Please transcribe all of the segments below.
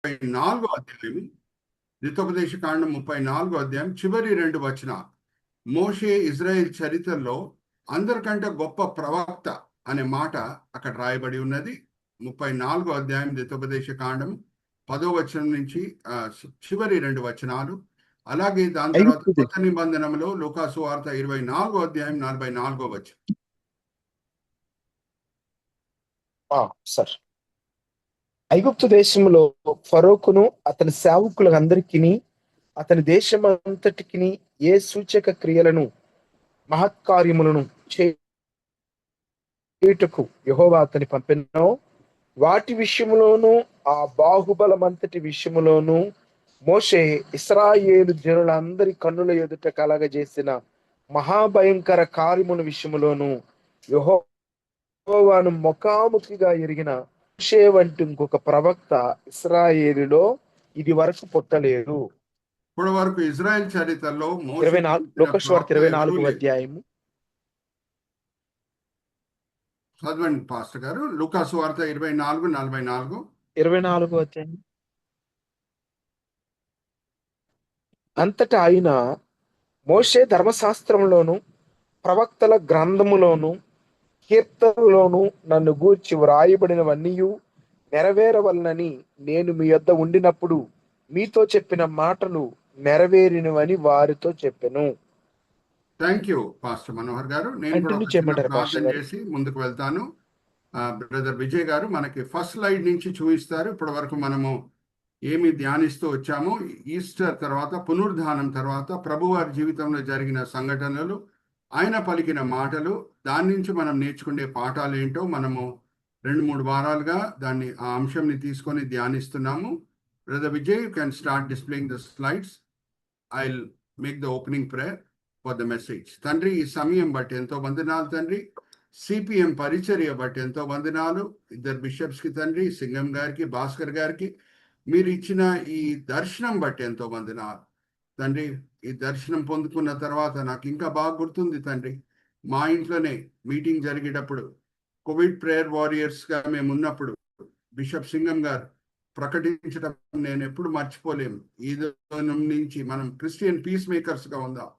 34 అధ్యాయం, ద్వితోపదేశ కాండం 34 అధ్యాయం చివరి 2 వచనాలు. మోషే ఇజ్రాయెల్ చరిత్రలో అందరికంటే గొప్ప ప్రవక్త అనే మాట అక్కడ రాయబడి ఉన్నది. 34 అధ్యాయం ద్వితోపదేశ కాండం 10వ వచనం నుంచి చివరి 2 వచనాలు. అలాగే దాని తర్వాత కొత్త నిబంధనలో లూకాసు వార్త 24 అధ్యాయం 44వ వచనం. సార్, ఐగుప్తు దేశంలో ఫరోకును అతని సేవకులందరికీ అతని దేశమంతటికి ఏ సూచక క్రియలను మహత్కార్యములను చేయుటకు యెహోవా అతని పంపినో వాటి విషయములోను ఆ బాహుబలమంతటి విషయములోను మోషే ఇశ్రాయేలు జనులందరి కన్నుల ఎదుట కలగజేసిన మహాభయంకర కార్యముల విషయములోను యెహోవాను ముఖాముఖిగా ఎరిగిన మోషే వంటి ఇంకొక ప్రవక్త ఇశ్రాయేలులో ఇది వరకు పుట్టలేదు. ఇప్పటి వరకు ఇజ్రాయెల్ చరిత్రలో లూకాసు వార్త 24వ అధ్యాయము చదవండి పాస్టర్ గారు. లూకాసు వార్త 24 అధ్యాయం. అంతటా ఆయన మోషే ధర్మశాస్త్రంలోను ప్రవక్తల గ్రంథములోను కీర్తనలోను నన్ను గూర్చి వ్రాయబడినవన్నీ నెరవేరవలనని నేను మీ యొద్ద ఉండినప్పుడు మీతో చెప్పిన మాటలు నెరవేరినవని వారితో చెప్పెను. థ్యాంక్ యూ పాస్టర్ మనోహర్ గారు. నేను ప్రార్థన చేసి ముందుకు వెళ్తాను. బ్రదర్ విజయ్ గారు మనకి ఫస్ట్ స్లైడ్ నుంచి చూపిస్తారు. ఇప్పటి వరకు మనము ఏమి ధ్యానిస్తూ వచ్చామో, ఈస్టర్ తర్వాత, పునరుద్ధానం తర్వాత ప్రభువారి జీవితంలో జరిగిన సంఘటనలు, ఆయన పలికిన మాటలు, దాని నుంచి మనం నేర్చుకునే పాఠాలు ఏంటో మనము 2-3 వారాలుగా దాన్ని ఆ అంశంని తీసుకొని ధ్యానిస్తున్నాము. Brother Vijay, you can start displaying the slides. I will make the opening prayer for the message. తండ్రి, ఈ సమయం బట్టి ఎంతో వందనాలు తండ్రి. సిపిఎం పరిచర్య బట్టి ఎంతో వందనాలు. 2 బిషప్స్కి తండ్రి, సింగం గారికి, భాస్కర్ గారికి మీరు ఇచ్చిన ఈ దర్శనం బట్టి ఎంతో వందనాలు తండ్రి. ఈ దర్శనం పొందుకున్న తర్వాత నాకు ఇంకా బాగా గుర్తుంది తండ్రి, మా ఇంట్లోనే మీటింగ్ జరిగేటప్పుడు కోవిడ్ ప్రేయర్ వారియర్స్గా మేము ఉన్నప్పుడు బిషప్ సింగం గారు ప్రకటించడం నేను ఎప్పుడు మర్చిపోలేము. ఈ దినం నుంచి మనం క్రిస్టియన్ పీస్ మేకర్స్గా ఉందాం,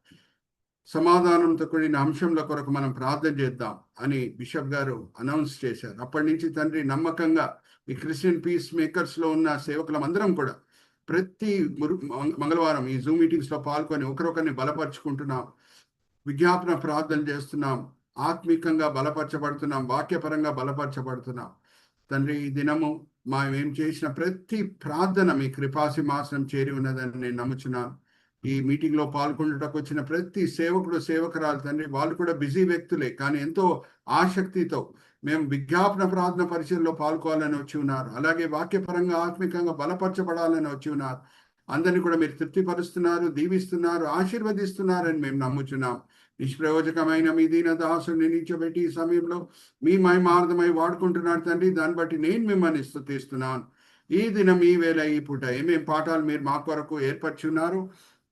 సమాధానంతో కూడిన అంశంల కొరకు మనం ప్రార్థన చేద్దాం అని బిషప్ గారు అనౌన్స్ చేశారు. అప్పటి నుంచి తండ్రి నమ్మకంగా ఈ క్రిస్టియన్ పీస్ మేకర్స్లో ఉన్న సేవకులం అందరం కూడా ప్రతి మంగళవారం ఈ జూమ్ మీటింగ్స్లో పాల్గొని ఒకరొకరిని బలపరుచుకుంటున్నాం, విజ్ఞాపన ప్రార్థన చేస్తున్నాం, ఆత్మీకంగా బలపరచబడుతున్నాం, వాక్యపరంగా బలపరచబడుతున్నాం. తండ్రి, ఈ దినము మేము చేసిన ప్రతి ప్రార్థన మీ కృపాసింహాసనం చేరి ఉన్నదని నేను నమ్ముచున్నాను. ఈ మీటింగ్లో పాల్గొనడానికి వచ్చిన ప్రతి సేవకుడు, సేవకురాలు తండ్రి, వాళ్ళు కూడా బిజీ వ్యక్తులే, కానీ ఎంతో ఆసక్తితో మేము విజ్ఞాపన ప్రార్థన పరిచయంలో పాల్గొనాలని వచ్చి ఉన్నారు. అలాగే వాక్యపరంగా ఆత్మికంగా బలపరచబడాలని వచ్చి ఉన్నారు. అందరినీ కూడా మీరు తృప్తిపరుస్తున్నారు, దీవిస్తున్నారు, ఆశీర్వదిస్తున్నారని మేము నమ్ముచున్నాం. నిష్ప్రయోజకమైన మీ దీన దాసుని నిలిచబెట్టి ఈ సమయంలో మీ మహిమార్థమై వాడుకుంటున్నారు తండ్రి. దాన్ని బట్టి నేను మిమ్మల్ని స్తుతిస్తున్నాను. ఈ దినం, ఈ వేళ, ఈ పూట ఏమేం పాఠాలు మీరు మా కొరకు ఏర్పరచున్నారు,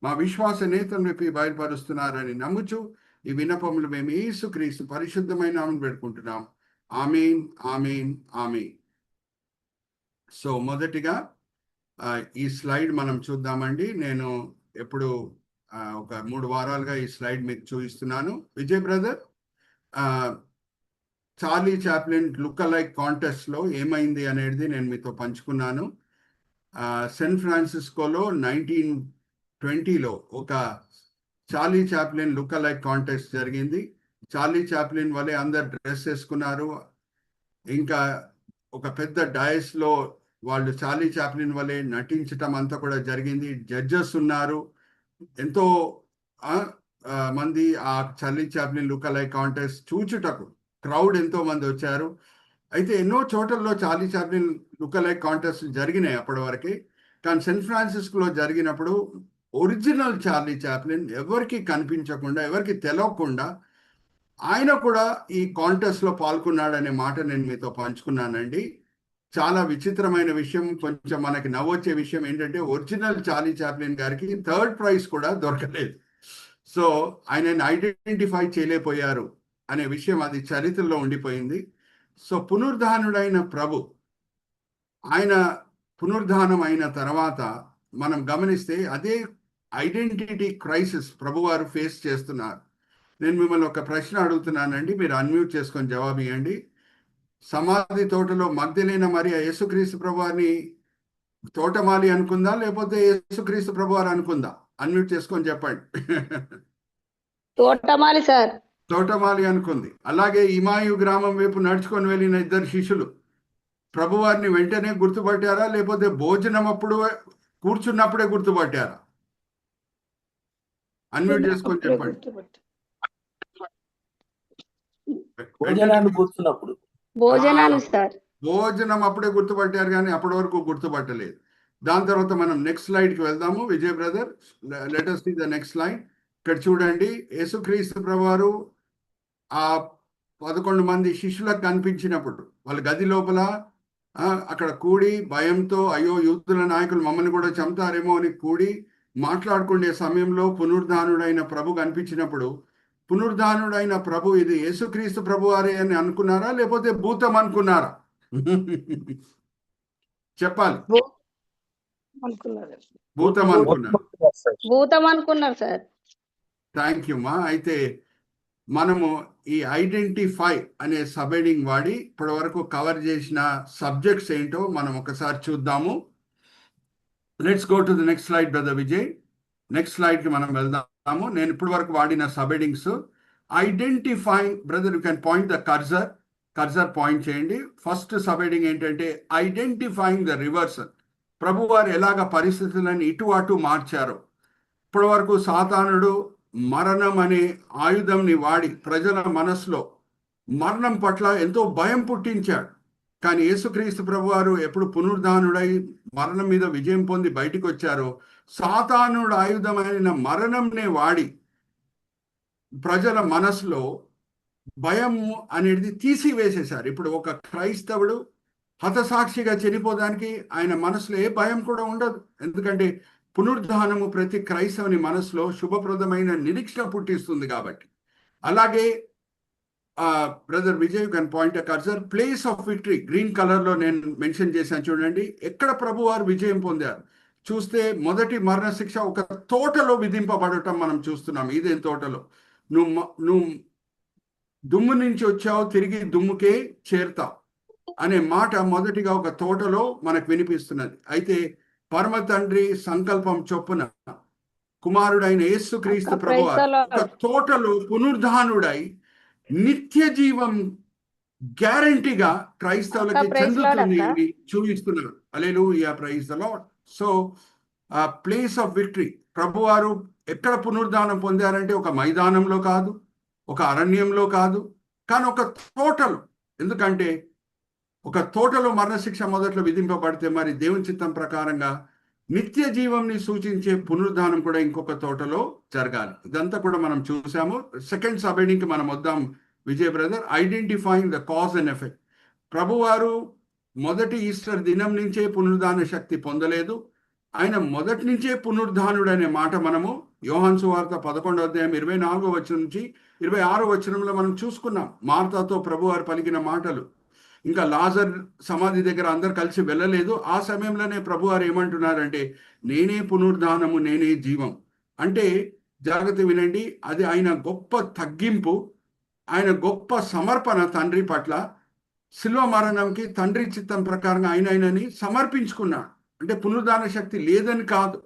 మా విశ్వాస నేతలను బయలుపరుస్తున్నారని నమ్ముచు ఈ విన్నపములు మేము యేసుక్రీస్తు పరిశుద్ధమైన నామమున పెట్టుకుంటున్నాం. ఆమేన్, ఆమేన్, ఆమేన్. సో మొదటిగా ఈ స్లైడ్ మనం చూద్దామండి. నేను ఎప్పుడు ఒక 3 వారాలుగా ఈ స్లైడ్ మీకు చూపిస్తున్నాను. Vijay brother, Charlie Chaplin look alike కాంటెస్ట్లో ఏమైంది అనేది నేను మీతో పంచుకున్నాను. శాన్ ఫ్రాన్సిస్కోలో 1920లో ఒక Charlie Chaplin look alike contest జరిగింది. చార్లీ చాప్లిన్ వలె అందరు డ్రెస్ వేసుకున్నారు. ఇంకా ఒక పెద్ద డయస్లో వాళ్ళు చార్లీ చాప్లిన్ వలె నటించటం అంతా కూడా జరిగింది. జడ్జెస్ ఉన్నారు, ఎంతో మంది ఆ Charlie Chaplin look alike contest చూచుటకు క్రౌడ్ ఎంతో మంది వచ్చారు. అయితే ఎన్నో చోట్లలో Charlie Chaplin look alike contest జరిగినాయి అప్పటి వరకు. కానీ శాన్ ఫ్రాన్సిస్కోలో జరిగినప్పుడు ఒరిజినల్ చార్లీ చాప్లిన్ ఎవరికి కనిపించకుండా, ఎవరికి తెలవకుండా ఆయన కూడా ఈ కాంటెస్ట్లో పాల్గొన్నాడనే మాట నేను మీతో పంచుకున్నానండి. చాలా విచిత్రమైన విషయం, కొంచెం మనకి నవ్వొచ్చే విషయం ఏంటంటే ఒరిజినల్ చార్లీ చాప్లిన్ గారికి 3rd ప్రైజ్ కూడా దొరకలేదు. సో ఆయనని ఐడెంటిఫై చేయలేకపోయారు అనే విషయం అది చరిత్రలో ఉండిపోయింది. సో పునరుద్ధానుడైన ప్రభు ఆయన పునరుద్ధానం అయిన తర్వాత మనం గమనిస్తే అదే ఐడెంటిటీ క్రైసిస్ ప్రభువారు ఫేస్ చేస్తున్నారు. నేను మిమ్మల్ని ఒక ప్రశ్న అడుగుతున్నానండి, మీరు అన్మ్యూట్ చేసుకొని జవాబు ఇవ్వండి. సమాధి తోటలో మగ్ధలేన మరియ యేసుక్రీస్తు ప్రభువారిని తోటమాలి అనుకుందా, లేకపోతే యేసుక్రీస్తు ప్రభువారు అనుకుందా? అన్మ్యూట్ చేసుకొని చెప్పండి. తోటమాలి సార్. తోటమాలి అనుకుంది. అలాగే ఇమాయు గ్రామం వైపు నడుచుకొని వెళ్ళిన ఇద్దరు శిష్యులు ప్రభువారిని వెంటనే గుర్తుపట్టారా, లేకపోతే భోజనం అప్పుడు కూర్చున్నప్పుడే గుర్తుపట్టారా? అన్మ్యూట్ చేసుకొని చెప్పండి. భోజనాలు సార్. భోజనం అప్పుడే గుర్తుపట్టారు, కానీ అప్పటి వరకు గుర్తుపట్టలేదు. దాని తర్వాత మనం నెక్స్ట్ స్లైడ్ కి వెళ్దాము. Vijay brother, let us see the next slide. ఇక్కడ చూడండి, యేసుక్రీస్తు ప్రభువారు ఆ 11 మంది శిష్యులకు కనిపించినప్పుడు వాళ్ళ గది లోపల అక్కడ కూడి భయంతో, అయ్యో యూదుల నాయకులు మమ్మల్ని కూడా చంపుతారేమో అని కూడి మాట్లాడుకునే సమయంలో పునరుద్ధానుడైన ప్రభు కనిపించినప్పుడు, పునరుద్ధానుడైన ప్రభు ఇది యేసుక్రీస్తు ప్రభువారే అని అనుకున్నారా, లేకపోతే భూతం అనుకున్నారా? చెప్పాలి. భూతం అనుకున్నారు. భూతం అనుకున్నారు సార్. థ్యాంక్ యూ మా. అయితే మనము ఈ ఐడెంటిఫై అనే సబ్హెడింగ్ వాడి ఇప్పటి వరకు కవర్ చేసిన సబ్జెక్ట్స్ ఏంటో మనం ఒకసారి చూద్దాము. Let's go to the next slide brother Vijay. Next slide కి మనం వెళ్దాము. నేను ఇప్పటి వరకు వాడిన subheadings. Identifying, brother you can point the cursor point చేయండి. ఫస్ట్ సబ్హెడింగ్ ఏంటంటే ఐడెంటిఫైయింగ్ ద రివర్సల్. ప్రభువారు ఎలాగ పరిస్థితులను ఇటు అటు మార్చారో. ఇప్పటి వరకు సాతానుడు మరణం అనే ఆయుధంని వాడి ప్రజల మనసులో మరణం పట్ల ఎంతో భయం పుట్టించాడు. కానీ యేసుక్రీస్తు ప్రభువారు ఎప్పుడు పునరుద్ధానుడై మరణం మీద విజయం పొంది బయటికి వచ్చారో, సాతానుడు ఆయుధమైన మరణంనే వాడి ప్రజల మనసులో భయం అనేది తీసివేసేశారు. ఇప్పుడు ఒక క్రైస్తవుడు హతసాక్షిగా చనిపోవడానికి ఆయన మనసులో ఏ భయం కూడా ఉండదు. ఎందుకంటే పునరుద్ధానము ప్రతి క్రైస్తవుని మనసులో శుభప్రదమైన నిరీక్షణ పుట్టిస్తుంది కాబట్టి. అలాగే brother Vijay can point a cursor, place of victory green colour లో నేను మెన్షన్ చేశాను చూడండి. ఎక్కడ ప్రభువారు విజయం పొందారు చూస్తే, మొదటి మరణశిక్ష ఒక తోటలో విధింపబడటం మనం చూస్తున్నాం. ఇదేం తోటలో? నువ్వు దుమ్ము నుంచి వచ్చావు, తిరిగి దుమ్ముకే చేరుతావు అనే మాట మొదటిగా ఒక తోటలో మనకు వినిపిస్తున్నది. అయితే పరమ తండ్రి సంకల్పం చొప్పున కుమారుడైన యేసుక్రీస్తు ప్రభువారు ఒక తోటలో పునరుద్ధానుడై నిత్య జీవం గ్యారంటీగా క్రైస్తవులకి చెందుతుంది చూపిస్తున్నారు. Hallelujah, praise the lord. So place of victory, ప్రభువారు ఎక్కడ పునరుద్ధానం పొందారంటే ఒక మైదానంలో కాదు, ఒక అరణ్యంలో కాదు, కానీ ఒక తోటలో. ఎందుకంటే ఒక తోటలో మరణశిక్ష మొదట్లో విధింపబడితే మరి దేవుని చిత్తం ప్రకారంగా నిత్య జీవంని సూచించే పునరుద్ధానం కూడా ఇంకొక తోటలో జరగాలి. ఇదంతా కూడా మనం చూసాము. సెకండ్ సబ్హెడింగ్కి మనం వద్దాం Vijay brother. Identifying the cause and effect. ప్రభువారు మొదటి ఈస్టర్ దినం నుంచే పునరుద్ధాన శక్తి పొందలేదు. ఆయన మొదటి నుంచే పునరుద్ధానుడు అనే మాట మనము యోహాను సువార్త 11వ అధ్యాయం 24వ వచనం నుంచి 26వ వచనంలో మనం చూసుకున్నాం. మార్తాతో ప్రభువారు పలికిన మాటలు. ఇంకా లాజర్ సమాధి దగ్గర అందరు కలిసి వెళ్ళలేదు. ఆ సమయంలోనే ప్రభువారు ఏమంటున్నారంటే, నేనే పునరుద్ధానము, నేనే జీవం. అంటే జాగ్రత్త వినండి, అది ఆయన గొప్ప తగ్గింపు, ఆయన గొప్ప సమర్పణ తండ్రి పట్ల. శిలువ మరణంకి తండ్రి చిత్తం ప్రకారంగా ఆయనని సమర్పించుకున్నాడు. అంటే పునరుద్ధాన శక్తి లేదని కాదు,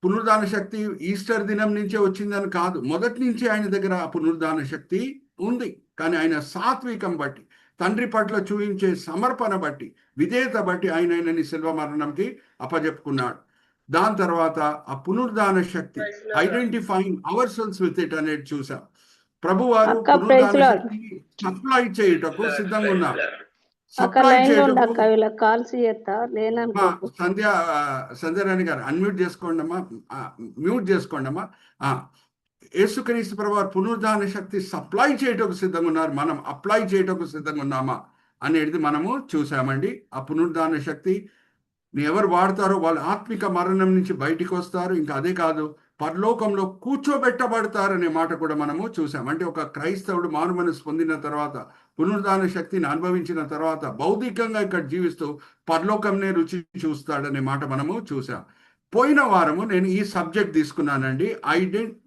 పునరుద్ధాన శక్తి ఈస్టర్ దినం నుంచే వచ్చిందని కాదు, మొదటి నుంచి ఆయన దగ్గర ఆ పునరుద్ధాన శక్తి ఉంది. కానీ ఆయన సాత్వికం బట్టి, తండ్రి పట్ల చూపించే సమర్పణ బట్టి, విధేయత బట్టి ఆయనని శిల్వ మరణంకి అప్పజెప్పుకున్నాడు. దాని తర్వాత ఆ పునరుద్ధాన శక్తి, identifying our selves with it అనేది చూసాం. ప్రభువారు పునరుద్ధాన శక్తిని సప్లై చేయుటకు సిద్ధంగా ఉన్నారు. సంధ్యారాణి గారు అన్మ్యూట్ చేసుకోండి అమ్మా, మ్యూట్ చేసుకోండి అమ్మా. యేసుక్రీస్తు ప్రభువారు పునరుద్ధాన శక్తి సప్లై చేయటకు సిద్ధంగా ఉన్నారు. మనం అప్లై చేయటకు సిద్ధంగా ఉన్నామా అనేది మనము చూసామండి. ఆ పునరుద్ధాన శక్తి ఎవరు వాడతారో వాళ్ళు ఆత్మిక మరణం నుంచి బయటికి వస్తారు. ఇంకా అదే కాదు, పరలోకంలో కూర్చోబెట్టబడతారనే మాట కూడా మనము చూసాం. అంటే ఒక క్రైస్తవుడు మారుమనసు పొందిన తర్వాత, పునరుద్ధాన శక్తిని అనుభవించిన తర్వాత భౌతికంగా ఇక్కడ జీవిస్తూ పరలోకంనే రుచి చూస్తాడనే మాట మనము చూసాం. పోయిన వారము నేను ఈ సబ్జెక్ట్ తీసుకున్నానండి.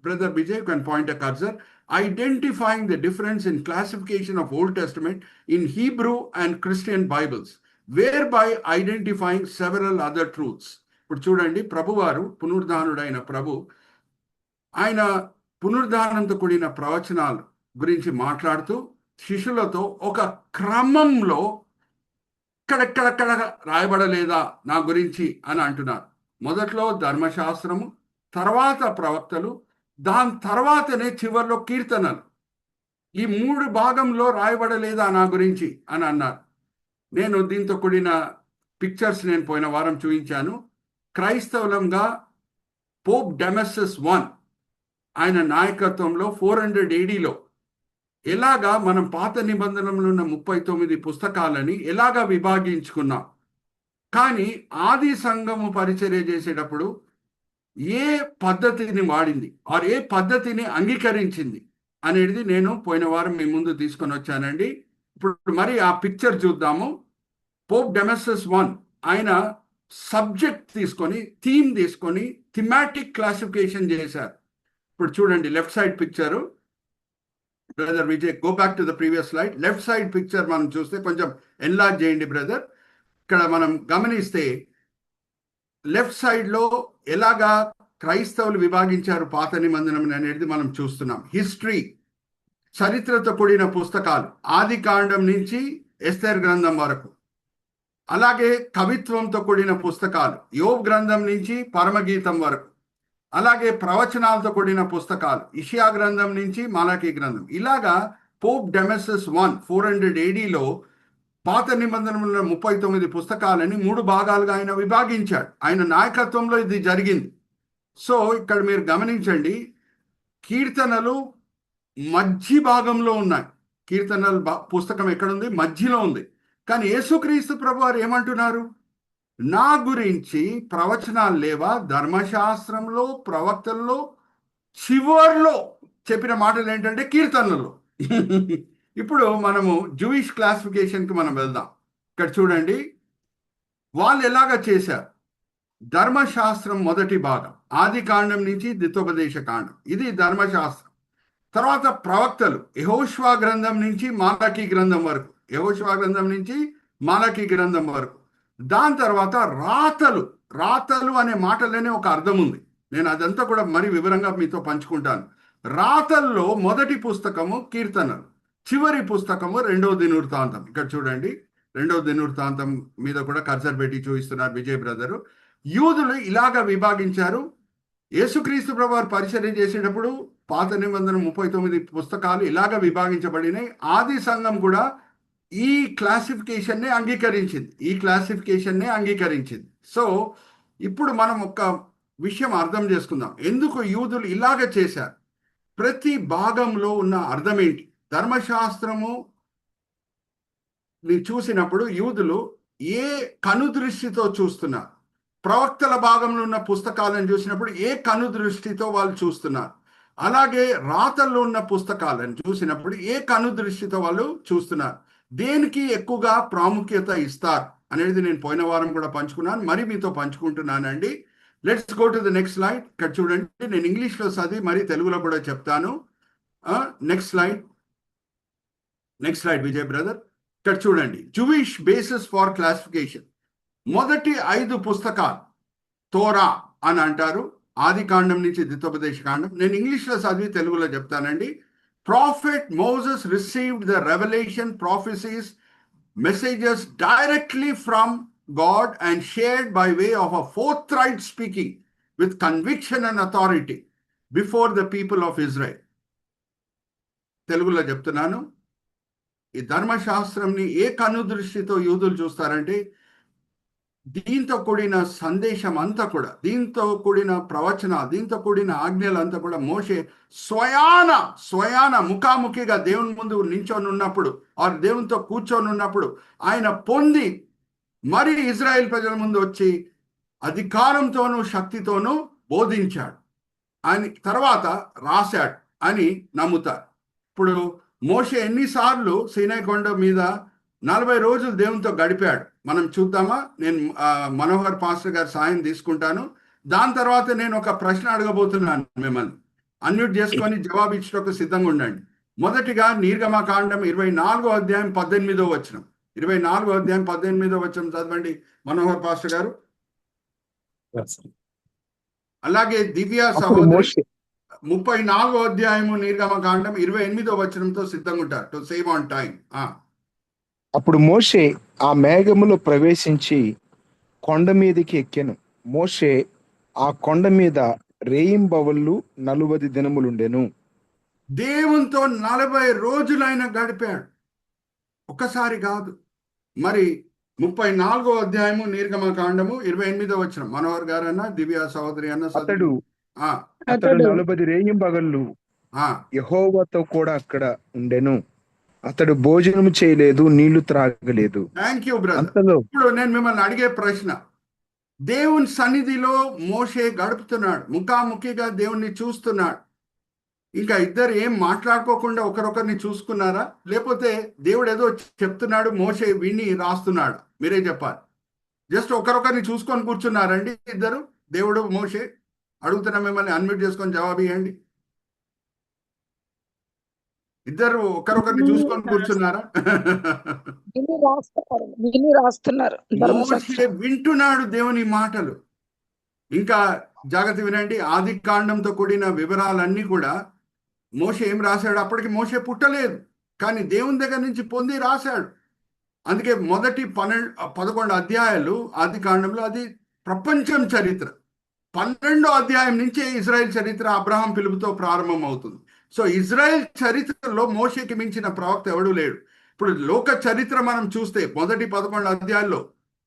Brother Vijay can point A cursor. Identifying the difference in classification of Old Testament in Hebrew and Christian Bibles, whereby identifying several other truths. ఇప్పుడు చూడండి, ప్రభువారు పునరుద్ధానుడైన ప్రభు ఆయన పునరుద్ధానంతో కూడిన ప్రవచనాలు గురించి మాట్లాడుతూ శిష్యులతో ఒక క్రమంలో ఇక్కడెక్కడెక్కడ రాయబడలేదా నా గురించి అని అంటున్నారు. మొదట్లో ధర్మశాస్త్రము, తర్వాత ప్రవక్తలు, దాని తర్వాతనే చివరిలో కీర్తనలు. ఈ 3 భాగంలో రాయబడలేదా నా గురించి అని అన్నారు. నేను దీంతో కూడిన పిక్చర్స్ నేను పోయిన వారం చూపించాను. క్రైస్తవులంగా పోప్ డెమసస్ I ఆయన నాయకత్వంలో 400 ADలో ఎలాగా మనం పాత నిబంధనలో ఉన్న 39 పుస్తకాలని ఎలాగా విభాగించుకున్నాం. కానీ ఆది సంఘము పరిచర్య చేసేటప్పుడు ఏ పద్ధతిని వాడింది ఆర్ ఏ పద్ధతిని అంగీకరించింది అనేది నేను పోయిన వారం మీ ముందు తీసుకొని వచ్చానండి. ఇప్పుడు మరి ఆ పిక్చర్ చూద్దాము. పోప్ డెమసస్ I ఆయన సబ్జెక్ట్ తీసుకొని, థీమ్ తీసుకొని థిమాటిక్ క్లాసిఫికేషన్ చేశారు. ఇప్పుడు చూడండి left side picture. Brother Vijay, go back to the previous slide. Left side picture మనం చూస్తే కొంచెం ఎన్లార్జ్ చేయండి బ్రదర్. ఇక్కడ మనం గమనిస్తే లెఫ్ట్ సైడ్లో ఎలాగా క్రైస్తవులు విభాగించారు పాత నిబంధన అనేది మనం చూస్తున్నాం. హిస్టరీ, చరిత్రతో కూడిన పుస్తకాలు, ఆది కాండం నుంచి ఎస్తేర్ గ్రంథం వరకు. అలాగే కవిత్వంతో కూడిన పుస్తకాలు, యోబ్ గ్రంథం నుంచి పరమగీతం వరకు. అలాగే ప్రవచనాలతో కూడిన పుస్తకాలు, ఇషియా గ్రంథం నుంచి మలాకీ గ్రంథం. ఇలాగా పోప్ డెమసస్ I 400 ADలో పాత నిబంధనల 39 పుస్తకాలని 3 భాగాలుగా ఆయన విభాగించాడు. ఆయన నాయకత్వంలో ఇది జరిగింది. సో ఇక్కడ మీరు గమనించండి, కీర్తనలు మధ్య భాగంలో ఉన్నాయి. కీర్తనల పుస్తకం ఎక్కడుంది? మధ్యలో ఉంది. కానీ యేసుక్రీస్తు ప్రభు వారు ఏమంటున్నారు? నా గురించి ప్రవచనాలు లేవా? ధర్మశాస్త్రంలో, ప్రవక్తల్లో చివర్లో చెప్పిన మాటలు ఏంటంటే కీర్తనలు. ఇప్పుడు మనము జూయిష్ క్లాసిఫికేషన్కి మనం వెళ్దాం. ఇక్కడ చూడండి, వాళ్ళు ఎలాగ చేశారు. ధర్మశాస్త్రం మొదటి భాగం, ఆది కాండం నుంచి ద్వితోపదేశ కాండం, ఇది ధర్మశాస్త్రం. తర్వాత ప్రవక్తలు, యెహోషువ గ్రంథం నుంచి మాలకీ గ్రంథం వరకు, యెహోషువ గ్రంథం నుంచి మాలకీ గ్రంథం వరకు. దాని తర్వాత రాతలు. రాతలు అనే మాటలోనే ఒక అర్థం ఉంది. నేను అదంతా కూడా మరి వివరంగా మీతో పంచుకుంటాను. రాతల్లో మొదటి పుస్తకము కీర్తనలు, చివరి పుస్తకము 2వ దినవృత్తాంతం. ఇక్కడ చూడండి, 2వ దినవృత్తాంతం మీద కూడా కర్సర్ పెట్టి చూపిస్తున్నారు విజయ్ బ్రదరు. యూదులు ఇలాగా విభాగించారు. యేసుక్రీస్తు ప్రభువారు పరిచర్య చేసేటప్పుడు పాత నిబంధన 39 పుస్తకాలు ఇలాగ విభాగించబడినాయి. ఆది సంఘం కూడా ఈ క్లాసిఫికేషన్నే అంగీకరించింది. సో ఇప్పుడు మనం ఒక విషయం అర్థం చేసుకుందాం, ఎందుకు యూదులు ఇలాగ చేశారు. ప్రతి భాగంలో ఉన్న అర్థం ఏంటి? ధర్మశాస్త్రము చూసినప్పుడు యూదులు ఏ కనుదృష్టితో చూస్తున్నారు? ప్రవక్తల భాగంలో ఉన్న పుస్తకాలను చూసినప్పుడు ఏ కనుదృష్టితో వాళ్ళు చూస్తున్నారు? అలాగే రాతల్లో ఉన్న పుస్తకాలను చూసినప్పుడు ఏ కనుదృష్టితో వాళ్ళు చూస్తున్నారు? దేనికి ఎక్కువగా ప్రాముఖ్యత ఇస్తారు అనేది నేను పోయిన వారం కూడా పంచుకున్నాను, మరి మీతో పంచుకుంటున్నానండి. Let's go to the next slide. ఇక్కడ చూడండి, నేను ఇంగ్లీష్లో చదివి మరి తెలుగులో కూడా చెప్తాను. Next slide Vijay brother. ఇక్కడ చూడండి, జూయిష్ బేసిస్ ఫార్ క్లాసిఫికేషన్. మొదటి 5 పుస్తకాలు తోరా అని అంటారు, ఆది కాండం నుంచి ద్వితోపదేశ కాండం. నేను ఇంగ్లీష్లో చదివి తెలుగులో చెప్తానండి. Prophet Moses received the revelation, prophecies, messages directly from God and shared by way of a forthright speaking with conviction and authority before the people of Israel. తెలుగులో చెప్తున్నాను. ఈ ధర్మశాస్త్రంని ఏ కనుదృష్టితో యూదులు చూస్తారంటే, దీంతో కూడిన సందేశం అంతా కూడా, దీంతో కూడిన ప్రవచన, దీంతో కూడిన ఆజ్ఞలంతా కూడా మోషే స్వయాన ముఖాముఖిగా దేవుని ముందు నించొని ఉన్నప్పుడు, ఆ దేవునితో కూర్చొని ఉన్నప్పుడు ఆయన పొంది మరి ఇజ్రాయెల్ ప్రజల ముందు వచ్చి అధికారంతోనూ శక్తితోనూ బోధించాడు. అని తర్వాత రాశాడు అని నమ్ముతారు. ఇప్పుడు మోషే ఎన్నిసార్లు సీనాయి కొండ మీద 40 రోజులు దేవునితో గడిపాడు మనం చూద్దామా? నేను మనోహర్ పాస్టర్ గారి సాయం తీసుకుంటాను. దాని తర్వాత నేను ఒక ప్రశ్న అడగబోతున్నాను, మిమ్మల్ని అన్మ్యూట్ చేసుకొని జవాబు ఇచ్చడానికి సిద్ధంగా ఉండండి. మొదటిగా నిర్గమకాండం 24వ అధ్యాయం 18వ వచనం, 24వ అధ్యాయం 18వ వచనం చదవండి మనోహర్ పాస్టర్ గారు. అలాగే దివ్య సహోదరి 34వ అధ్యాయము నిర్గమకాండం 28వ వచనంతో సిద్ధంగా ఉంటారు. To save on time. అప్పుడు మోషే ఆ మేఘములో ప్రవేశించి కొండ మీదకి ఎక్కెను. మోషే ఆ కొండ మీద రేయింబవళ్ళు 40 దినములుండెను. దేవునితో 40 రోజులైన గడిపాడు, ఒక్కసారి కాదు. మరి 34వ అధ్యాయము నిర్గమకాండము 28వ వచనం మనోహర్ గారన్నా దివ్య సహోదరి అన్న అతడు 40 రేయింబగళ్ళు యెహోవాతో కూడా అక్కడ ఉండెను. అతడు భోజనం చేయలేదు, నీళ్లు త్రాగలేదు. Thank you brother. ఇప్పుడు నేను మిమ్మల్ని అడిగే ప్రశ్న, దేవుని సన్నిధిలో మోషే గడుపుతున్నాడు, ముఖాముఖిగా దేవుణ్ణి చూస్తున్నాడు. ఇంకా ఇద్దరు ఏం మాట్లాడుకోకుండా ఒకరొకరిని చూసుకున్నారా? లేకపోతే దేవుడు ఏదో చెప్తున్నాడు, మోషే విని రాస్తున్నాడు? మీరే చెప్పాలి. జస్ట్ ఒకరొకరిని చూసుకొని కూర్చున్నారండి ఇద్దరు, దేవుడు మోషే? అడుగుతున్నా మిమ్మల్ని, అన్మ్యూట్ చేసుకొని జవాబు ఇవ్వండి. ఇద్దరు ఒకరొకరిని చూసుకొని కూర్చున్నారా? మోషే వింటున్నాడు దేవుని మాటలు. ఇంకా జాగ్రత్త వినండి, ఆది కాండంతో కూడిన వివరాలన్నీ కూడా మోషే ఏం రాశాడు? అప్పటికి మోషే పుట్టలేదు, కానీ దేవుని దగ్గర నుంచి పొంది రాశాడు. అందుకే మొదటి 11 అధ్యాయాలు ఆది కాండంలో అది ప్రపంచం చరిత్ర. 12వ అధ్యాయం నుంచే ఇజ్రాయెల్ చరిత్ర అబ్రహాం పిలుపుతో ప్రారంభం అవుతుంది. సో ఇజ్రాయెల్ చరిత్రలో మోషేకి మించిన ప్రవక్త ఎవడూ లేడు. ఇప్పుడు లోక చరిత్ర మనం చూస్తే మొదటి 11 అధ్యాయాల్లో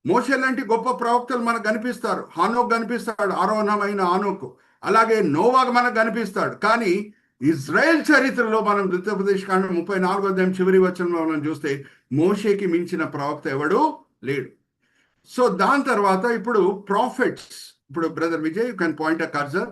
మోషే లాంటి గొప్ప ప్రవక్తలు మనకు కనిపిస్తారు. హానోక్ కనిపిస్తాడు, ఆరోహణమైన హానోకు. అలాగే నోవాకు మనకు కనిపిస్తాడు. కానీ ఇజ్రాయెల్ చరిత్రలో మనం ద్వితీయోపదేశకాండం 34వ అధ్యాయం చివరి వచనంలో మనం చూస్తే మోషేకి మించిన ప్రవక్త ఎవడూ లేడు. సో దాని తర్వాత ఇప్పుడు ప్రాఫిట్స్, ఇప్పుడు brother Vijay you can point a cursor.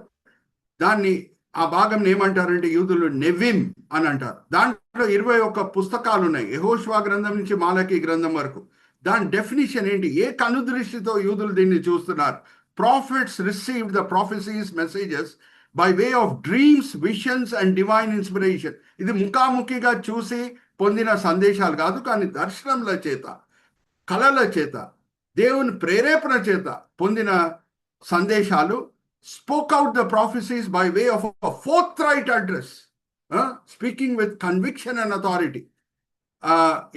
దాన్ని ఆ భాగం ఏమంటారంటే యూదులు నెవిమ్ అని అంటారు. దాంట్లో 21 పుస్తకాలు ఉన్నాయి, యెహోషువ గ్రంథం నుంచి మాలకీ గ్రంథం వరకు. దాని డెఫినిషన్ ఏంటి? ఏ కనుదృష్టితో యూదులు దీన్ని చూస్తున్నారు? Profits received the prophecies messages by way of dreams, visions and divine inspiration. ఇది ముఖాముఖిగా చూసి పొందిన సందేశాలు కాదు, కానీ దర్శనముల చేత, కళల చేత, దేవుని ప్రేరేపణ చేత పొందిన సందేశాలు. Spoke out the prophecies by way of a forthright address, speaking with conviction and authority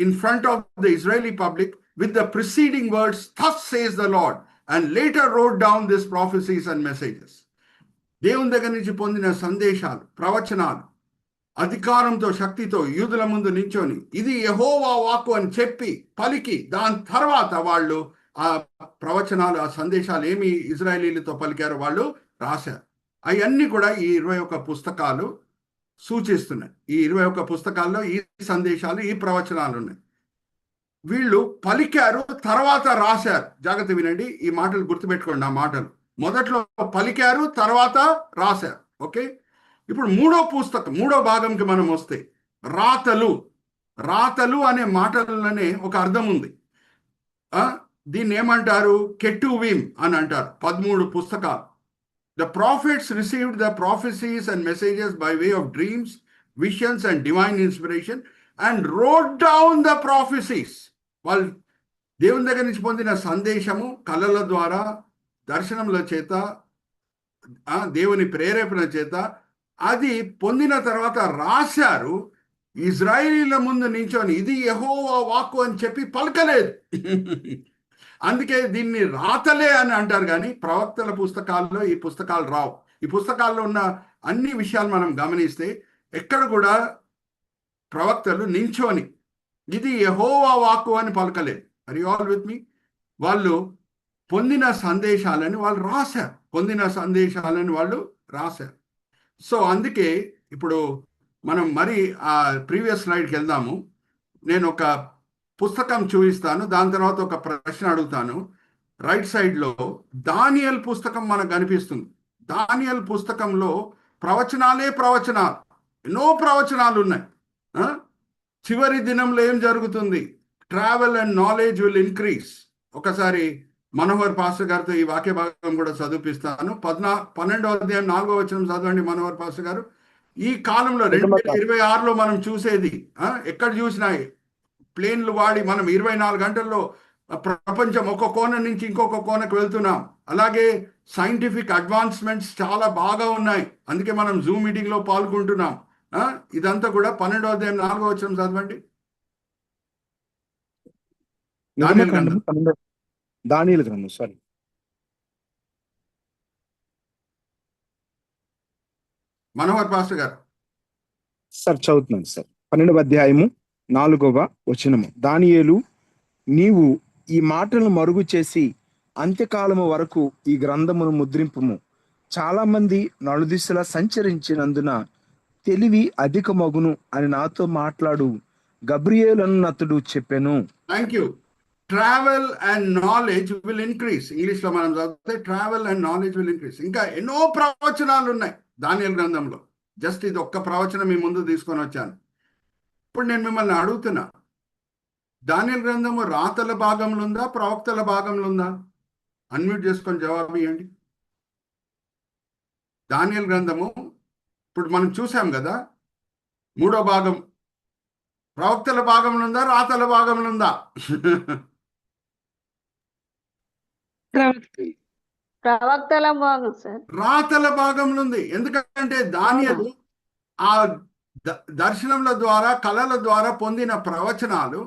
in front of the Israeli public with the preceding words, "Thus says the Lord," and later wrote down these prophecies and messages. దేవుని దగ్గర నుంచి పొందిన సందేశాలు, ప్రవచనాలు అధికారంతో, శక్తితో యూదుల ముందు నించొని ఇది యెహోవా వాక్కు అని చెప్పి పలికి, దాని తర్వాత వాళ్ళు ఆ ప్రవచనాలు, ఆ సందేశాలు ఏమి ఇజ్రాయేలీలతో పలికారో వాళ్ళు రాశారు. అవన్నీ కూడా ఈ 21 పుస్తకాలు సూచిస్తున్నాయి. ఈ 21 పుస్తకాల్లో ఈ సందేశాలు, ఈ ప్రవచనాలు ఉన్నాయి. వీళ్ళు పలికారు, తర్వాత రాశారు. జాగ్రత్త వినండి, ఈ మాటలు గుర్తుపెట్టుకోండి. ఆ మాటలు మొదట్లో పలికారు, తర్వాత రాశారు. ఓకే, ఇప్పుడు మూడో భాగంకి మనం వస్తే రాతలు. రాతలు అనే మాటలనే ఒక అర్థం ఉంది. దీన్ని ఏమంటారు? కెటువిమ్ అని అంటారు. 13 పుస్తకాలు. The prophets received the prophecies and messages by way of dreams, visions and divine inspiration and wrote down the prophecies. వాళ్ళు దేవుని దగ్గర నుంచి పొందిన సందేశము కళల ద్వారా, దర్శనముల చేత, దేవుని ప్రేరేపణ చేత అది పొందిన తర్వాత రాశారు. ఇజ్రాయేలీల ముందు నించొని ఇది యెహోవా వాక్కు అని చెప్పి పలకలేదు. అందుకే దీన్ని రాతలే అని అంటారు. కానీ ప్రవక్తల పుస్తకాల్లో ఈ పుస్తకాలు రావు. ఈ పుస్తకాల్లో ఉన్న అన్ని విషయాలు మనం గమనిస్తే ఎక్కడ కూడా ప్రవక్తలు నించోని ఇది యెహోవా వాక్కు అని పలకలేదు. ఆర్ యు ఆల్ విత్ మీ? వాళ్ళు పొందిన సందేశాలని వాళ్ళు రాశారు. సో అందుకే ఇప్పుడు మనం మరి ఆ ప్రీవియస్ స్లైడ్కి వెళ్దాము. నేను ఒక పుస్తకం చూపిస్తాను, దాని తర్వాత ఒక ప్రశ్న అడుగుతాను. రైట్ సైడ్లో దానియేలు పుస్తకం మనకు కనిపిస్తుంది. దానియేలు పుస్తకంలో ప్రవచనాలే ప్రవచనాలు, ఎన్నో ప్రవచనాలు ఉన్నాయి. ఆ? చివరి దినంలో ఏం జరుగుతుంది? Travel and knowledge will increase. ఒకసారి మనోహర్ పాస్టర్ గారితో ఈ వాక్య భాగం కూడా చదివిపిస్తాను. 12వ అధ్యాయం 4వ వచనం చదవండి మనోహర్ పాస్టర్ గారు. ఈ కాలంలో 2026లో మనం చూసేది, ఎక్కడ చూసినా ప్లేన్లు వాడి మనం 24 గంటల్లో ప్రపంచం ఒక కోణ నుంచి ఇంకొక కోణకు వెళ్తున్నాం. అలాగే సైంటిఫిక్ అడ్వాన్స్మెంట్స్ చాలా బాగా ఉన్నాయి, అందుకే మనం జూమ్ మీటింగ్ లో పాల్గొంటున్నాం. ఇదంతా కూడా 12వ అధ్యాయం 4వ వచనం చదవండి. దానియేలు గ్రంథం సారీ మనోహర్ పాస్టర్ గారు. సార్ చదువుతున్నాను సార్. 12వ అధ్యాయము 4వ వచనము. దానియేలు, నీవు ఈ మాటలను మరుగు చేసి అంత్యకాలము వరకు ఈ గ్రంథమును ముద్రింపుము. చాలా మంది నలుదిశలా సంచరించినందున తెలివి అధిక మగును అని నాతో మాట్లాడు గబ్రియేలు అతడు చెప్పెను. Thank you. Travel and knowledge will increase. English లో మనం చదివితే travel and knowledge will increase. ఇంకా ఎన్నో ప్రవచనాలు ఉన్నాయి దానియేలు గ్రంథంలో. జస్ట్ ఇది ఒక్క ప్రవచనం మీ ముందు తీసుకొని వచ్చాను. ఇప్పుడు నేను మిమ్మల్ని అడుగుతున్నా, దానియేలు గ్రంథము రాతల భాగంలో ఉందా, ప్రవక్తల భాగంలో ఉందా? అన్మ్యూట్ చేసుకొని జవాబు ఇవ్వండి. దానియేలు గ్రంథము ఇప్పుడు మనం చూసాం కదా, 3వ భాగం ప్రవక్తల భాగంలో ఉందా, రాతల భాగంలో ఉందా? ప్రవక్తల భాగం సార్. రాతల భాగంలో ఉంది. ఎందుకంటే దానియేలు ఆ దర్శనముల ద్వారా, కళల ద్వారా పొందిన ప్రవచనాలు,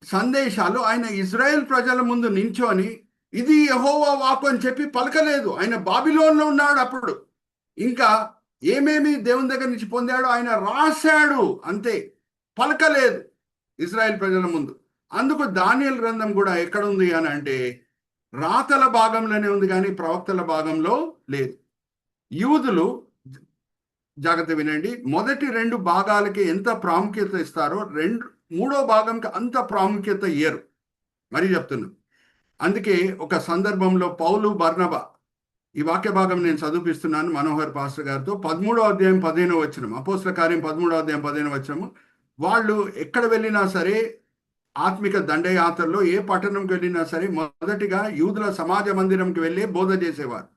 సందేశాలు ఆయన ఇజ్రాయెల్ ప్రజల ముందు నించొని ఇది యెహోవా వాక్కు అని చెప్పి పలకలేదు. ఆయన బాబిలోన్లో ఉన్నాడు అప్పుడు. ఇంకా ఏమేమి దేవుని దగ్గర నుంచి పొందాడో ఆయన రాశాడు, అంతే, పలకలేదు ఇజ్రాయెల్ ప్రజల ముందు. అందుకు దానియేలు గ్రంథం కూడా ఎక్కడ ఉంది అని అంటే రాతల భాగంలోనే ఉంది, కానీ ప్రవక్తల భాగంలో లేదు. యూదులు, జాగ్రత్త వినండి, మొదటి 2 భాగాలకి ఎంత ప్రాముఖ్యత ఇస్తారో 3వ భాగంకి అంత ప్రాముఖ్యత ఇయ్యరు. మరి చెప్తున్నాను. అందుకే ఒక సందర్భంలో పౌలు, బర్నబా, ఈ వాక్య భాగం నేను చదివిస్తున్నాను మనోహర్ పాస్టర్ గారితో. 13వ అధ్యాయం 15వ వచనం, అపోస్తల కార్యం 13వ అధ్యాయం 15వ వచనము. వాళ్ళు ఎక్కడ వెళ్ళినా సరే, ఆత్మిక దండయాత్రలో ఏ పట్టణంకి వెళ్ళినా సరే మొదటిగా యూదుల సమాజ మందిరంకి వెళ్ళి బోధ చేసేవారు.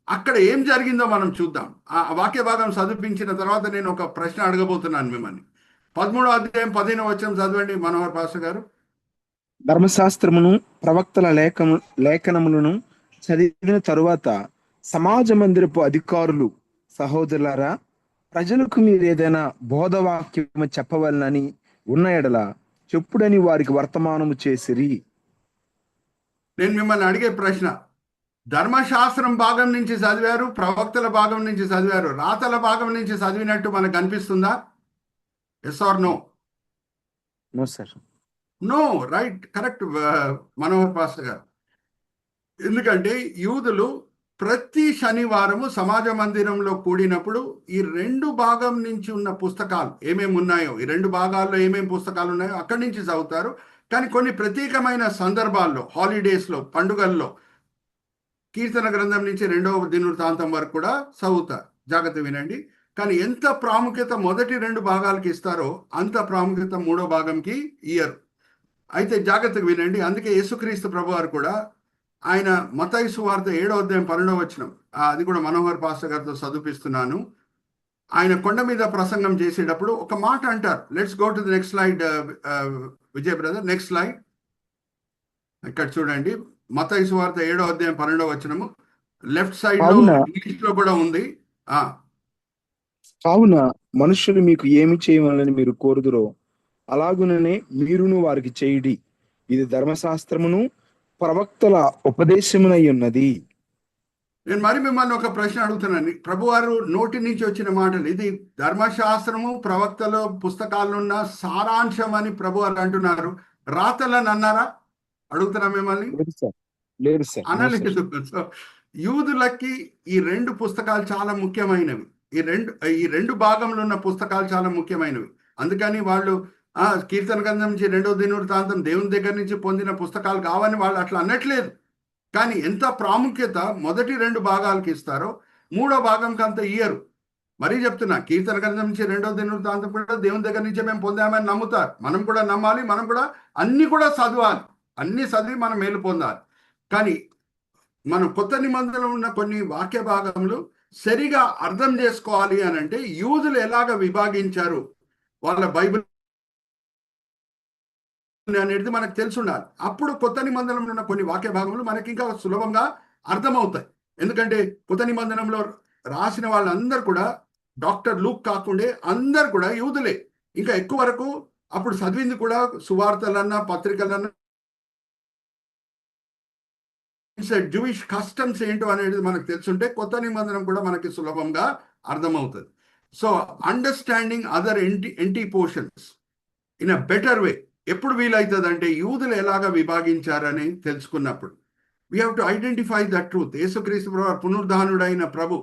అక్కడ ఏం జరిగిందో మనం చూద్దాం. ఆ వాక్య భాగం చదివించిన తర్వాత నేను ఒక ప్రశ్న అడగబోతున్నాను మిమ్మల్ని. 13వ అధ్యాయం 15వ వచనం చదవండి మనోహర్ పాస్టర్ గారు. ధర్మశాస్త్రమును ప్రవక్తల లేఖనములను చదివిన తరువాత సమాజ మందిరపు అధికారులు, సహోదరులారా, ప్రజలకు మీరు ఏదైనా బోధవాక్యము చెప్పవలనని ఉన్న ఎడల చెప్పుడని వారికి వర్తమానము చేసిరి. నేను మిమ్మల్ని అడిగే ప్రశ్న, ధర్మశాస్త్రం భాగం నుంచి చదివారు, ప్రవక్తల భాగం నుంచి చదివారు, రాతల భాగం నుంచి చదివినట్టు మనకు అనిపిస్తుందా? Yes or no? No sir. No, right, correct Manohar pastor గారు. ఎందుకంటే యూదులు ప్రతి శనివారము సమాజ మందిరంలో కూడినప్పుడు ఈ 2 భాగం నుంచి ఉన్న పుస్తకాలు ఏమేమి ఉన్నాయో, ఈ 2 భాగాల్లో ఏమేమి పుస్తకాలు ఉన్నాయో అక్కడి నుంచి చదువుతారు. కానీ కొన్ని ప్రత్యేకమైన సందర్భాల్లో, హాలిడేస్లో, పండుగల్లో కీర్తన గ్రంథం నుంచి 2వ దినవృత్తాంతం వరకు కూడా చదువుతారు. జాగ్రత్త వినండి. కానీ ఎంత ప్రాముఖ్యత మొదటి 2 భాగాలకి ఇస్తారో అంత ప్రాముఖ్యత 3వ భాగంకి ఇయ్యరు. అయితే జాగ్రత్తగా వినండి. అందుకే యేసుక్రీస్తు ప్రభువారు కూడా ఆయన మత్తయి సువార్త 7వ అధ్యాయం 12వ వచనం, అది కూడా మనోహర్ పాస్టర్ గారితో చదివిస్తున్నాను. ఆయన కొండ మీద ప్రసంగం చేసేటప్పుడు ఒక మాట అంటారు. Let's go to the next slide Vijay brother, next slide. ఇక్కడ చూడండి, మత్తయి సువార్త 7వ అధ్యాయం 12వ వచనము, లెఫ్ట్ సైడ్ లో ఇంగ్లీష్ లో కూడా ఉంది. కావున మనుషులు మీకు ఏమి చేయవాలని మీరు కోరుదురో అలాగుననే మీరును వారికి చేయుడి. ఇది ధర్మశాస్త్రమును ప్రవక్తల ఉపదేశమునై ఉన్నది. నేను మరి మిమ్మల్ని ఒక ప్రశ్న అడుగుతున్నాను. ప్రభువారు నోటి నుంచి వచ్చిన మాటలు, ఇది ధర్మశాస్త్రము ప్రవక్తల పుస్తకాల్లో ఉన్న సారాంశం అని ప్రభువారు అంటున్నారు. రాతలని అన్నారా? అడుగుతున్నా మిమ్మల్ని. లేదు సార్, అనలేదు. సో యూదులకి ఈ 2 పుస్తకాలు చాలా ముఖ్యమైనవి. ఈ రెండు భాగంలో ఉన్న పుస్తకాలు చాలా ముఖ్యమైనవి. అందుకని వాళ్ళు కీర్తన గ్రంథం నుంచి 2వ దినవృత్తాంతం దేవుని దగ్గర నుంచి పొందిన పుస్తకాలు కావని వాళ్ళు అట్లా అనట్లేదు. కానీ ఎంత ప్రాముఖ్యత మొదటి 2 భాగాలకి ఇస్తారో మూడో భాగంకి అంత ఇయ్యరు. మరీ చెప్తున్నా, కీర్తన గ్రంథం నుంచి 2వ దినవృత్తాంతం కూడా దేవుని దగ్గర నుంచే మేము పొందామని నమ్ముతారు. మనం కూడా నమ్మాలి, మనం కూడా అన్ని కూడా చదవాలి, అన్ని చదివి మనం మేలు పొందాలి. కానీ మనం కొత్త నిబంధనలో ఉన్న కొన్ని వాక్య భాగములు సరిగా అర్థం చేసుకోవాలి అని అంటే యూదులు ఎలాగ విభాగించారు వాళ్ళ బైబిల్ అనేది మనకు తెలిసి ఉండాలి. అప్పుడు కొత్త నిబంధనలో ఉన్న కొన్ని వాక్య భాగములు మనకి ఇంకా సులభంగా అర్థమవుతాయి. ఎందుకంటే కొత్త నిబంధనలో రాసిన వాళ్ళందరూ కూడా డాక్టర్ లూక్ కాకుండా అందరు కూడా యూదులే. ఇంకా ఎక్కువ వరకు అప్పుడు చదివింది కూడా సువార్తలన్నా పత్రికలన్నా జూయిష్ కస్టమ్స్ ఏంటో అనేది మనకు తెలుసుంటే కొత్త నిబంధన కూడా మనకి సులభంగా అర్థమవుతుంది. So understanding other empty portions in a better way ఎప్పుడు వీలవుతుంది అంటే యూదులు ఎలాగా విభాగించారని తెలుసుకున్నప్పుడు. We have to identify that truth. యేసుక్రీస్తు ప్రభు పునరుద్ధానుడైన ప్రభు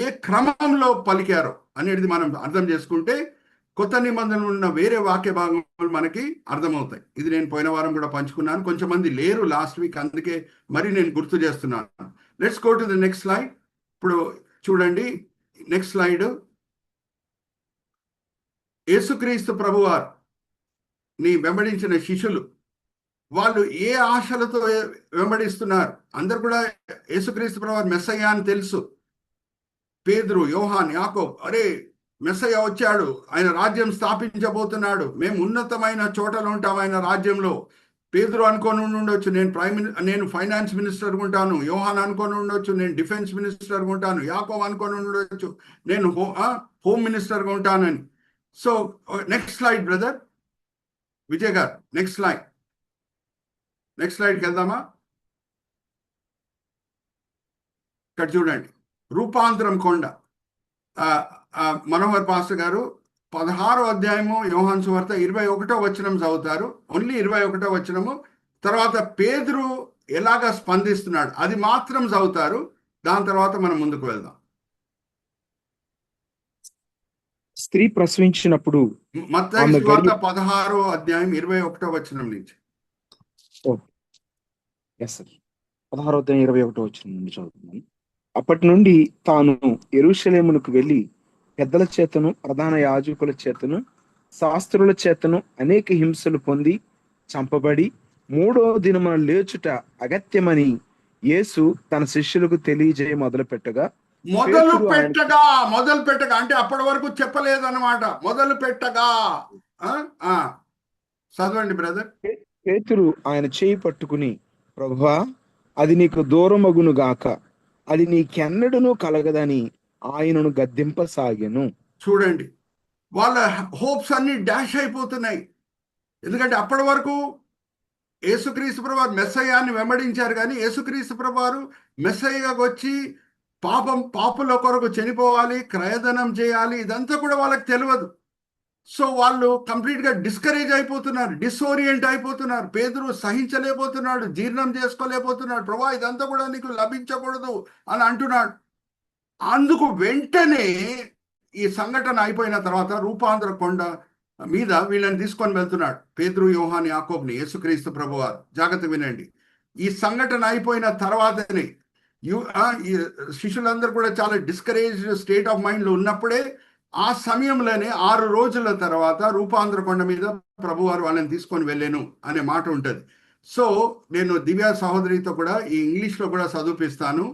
ఏ క్రమంలో పలికారో అనేది మనం అర్థం చేసుకుంటే కొత్త నిబంధనలు ఉన్న వేరే వాక్య భాగములు మనకి అర్థమవుతాయి. ఇది నేను పోయిన వారం కూడా పంచుకున్నాను. కొంచెం మంది లేరు లాస్ట్ వీక్, అందుకే మరి నేను గుర్తు చేస్తున్నాను. Let's go to the next slide. ఇప్పుడు చూడండి, నెక్స్ట్ స్లైడ్. యేసుక్రీస్తు ప్రభువారు ని వెంబడించిన శిష్యులు వాళ్ళు ఏ ఆశలతో వెంబడిస్తున్నారు? అందరు కూడా యేసుక్రీస్తు ప్రభువారు మెస్సయ్య అని తెలుసు. పేతురు, యోహాన్, యాకోబు, అరే మెస్సయ్య వచ్చాడు, ఆయన రాజ్యం స్థాపించబోతున్నాడు, మేము ఉన్నతమైన చోటలో ఉంటాం ఆయన రాజ్యంలో. పేతురు అనుకొని ఉండొచ్చు నేను ఫైనాన్స్ మినిస్టర్ ఉంటాను. యోహాన్ అనుకొని ఉండొచ్చు నేను డిఫెన్స్ మినిస్టర్ ఉంటాను. యాకోబు అనుకొని ఉండొచ్చు నేను హోమ్ మినిస్టర్గా ఉంటానని. So next slide brother Vijay గారు, నెక్స్ట్ స్లైడ్కి వెళ్దామా? ఇక్కడ చూడండి, రూపాంతరం కొండ. మనోహర్ పాస్టర్ గారు 16వ అధ్యాయము యోహాను సువార్త 21వ వచనం చదువుతారు. ఓన్లీ 21వ వచనము. తర్వాత పేతురు ఎలాగా స్పందిస్తున్నాడు అది మాత్రం చదువుతారు. దాని తర్వాత మనం ముందుకు వెళ్దాం. స్త్రీ ప్రసవించినప్పుడు మత్తయి సువార్త 16వ అధ్యాయం 21వ వచనం నుంచి. 16వ అధ్యాయం 21వ వచనం నుండి చదువుతున్నాను. అప్పటి నుండి తాను యెరూషలేమునకు వెళ్ళి పెద్దల చేతను ప్రధాన యాజకుల చేతను శాస్త్రుల చేతను అనేక హింసలు పొంది చంపబడి 3వ దినమున లేచుట అగత్యమని యేసు తన శిష్యులకు తెలియజేయ మొదలు పెట్టగా అంటే అప్పటి వరకు చెప్పలేదన్నమాట. మొదలు పెట్టగా చదవండి బ్రదర్. పేతురు ఆయన చేయి పట్టుకుని, ప్రభువా, అది నీకు దూరమగును గాక, అది నీకెన్నడూను కలగదని ఆయనను గద్దింపసాగెను. చూడండి, వాళ్ళ హోప్స్ అన్ని డాష్ అయిపోతున్నాయి. ఎందుకంటే అప్పటి వరకు యేసుక్రీస్తు ప్రభువారు మెస్సయ్యాన్ని వెంబడించారు, కానీ యేసుక్రీస్తు ప్రభువారు మెస్సయ్యగా వచ్చి పాపుల కొరకు చనిపోవాలి, క్రయధనం చేయాలి, ఇదంతా కూడా వాళ్ళకి తెలియదు. సో వాళ్ళు కంప్లీట్గా డిస్కరేజ్ అయిపోతున్నారు, డిస్ఓరియంట్ అయిపోతున్నారు. పేతురు సహించలేకపోతున్నాడు, జీర్ణం చేసుకోలేకపోతున్నాడు. ప్రభా, ఇదంతా కూడా నీకు లభించకూడదు అని అంటున్నాడు. అందుకు వెంటనే ఈ సంఘటన అయిపోయిన తర్వాత రూపాంతర కొండ మీద వీళ్ళని తీసుకొని వెళ్తున్నాడు, పేతురు, యోహాను, యాకోబుని, యేసుక్రీస్తు ప్రభువారు. జాగ్రత్త వినండి. ఈ సంఘటన అయిపోయిన తర్వాతనే ఈ శిష్యులందరూ కూడా చాలా డిస్కరేజ్డ్ స్టేట్ ఆఫ్ మైండ్లో ఉన్నప్పుడే ఆ సమయంలోనే 6 రోజుల తర్వాత రూపాంతర కొండ మీద ప్రభువారు వాళ్ళని తీసుకొని వెళ్ళాను అనే మాట ఉంటుంది. సో నేను దివ్య సహోదరితో కూడా ఈ ఇంగ్లీష్లో కూడా చదివిపిస్తాను.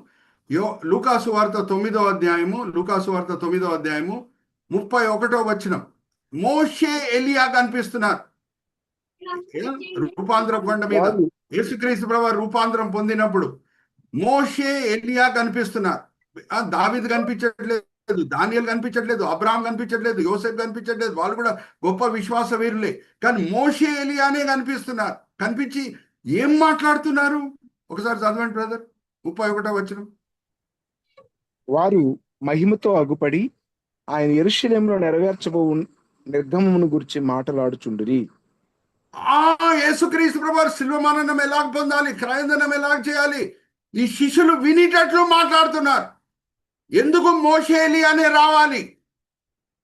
లూకాసు వార్త 9వ అధ్యాయము 31వ వచనం. మోషే, ఎలియా కనిపిస్తున్నారు రూపాంతర కొండ మీద. యేసుక్రీస్తు ప్రభువారు రూపాంతరం పొందినప్పుడు మోషే, ఎలియా కనిపిస్తున్నారు. దావీదు కనిపించట్లేదు, దానియేలు కనిపించట్లేదు, అబ్రహాం కనిపించట్లేదు, యోసేపు కనిపించట్లేదు. వాళ్ళు కూడా గొప్ప విశ్వాస వీరులే. కానీ మోషే, ఎలియానే కనిపిస్తున్నారు. కనిపించి ఏం మాట్లాడుతున్నారు ఒకసారి చదవండి బ్రదర్. 31వ వచనం. వారు మహిమతో అగుపడి ఆయన యెరూషలేములో నెరవేర్చబో నిర్గమమును గురించి మాట్లాడుచుండిరి. యేసుక్రీస్తు ప్రభువారు శిలువ మరణం ఎలాగ పొందాలి, క్రయధనం ఎలాగ చేయాలి, ఈ శిష్యులు వినేటట్లు మాట్లాడుతున్నారు. ఎందుకు మోషే, ఎలియానే రావాలి?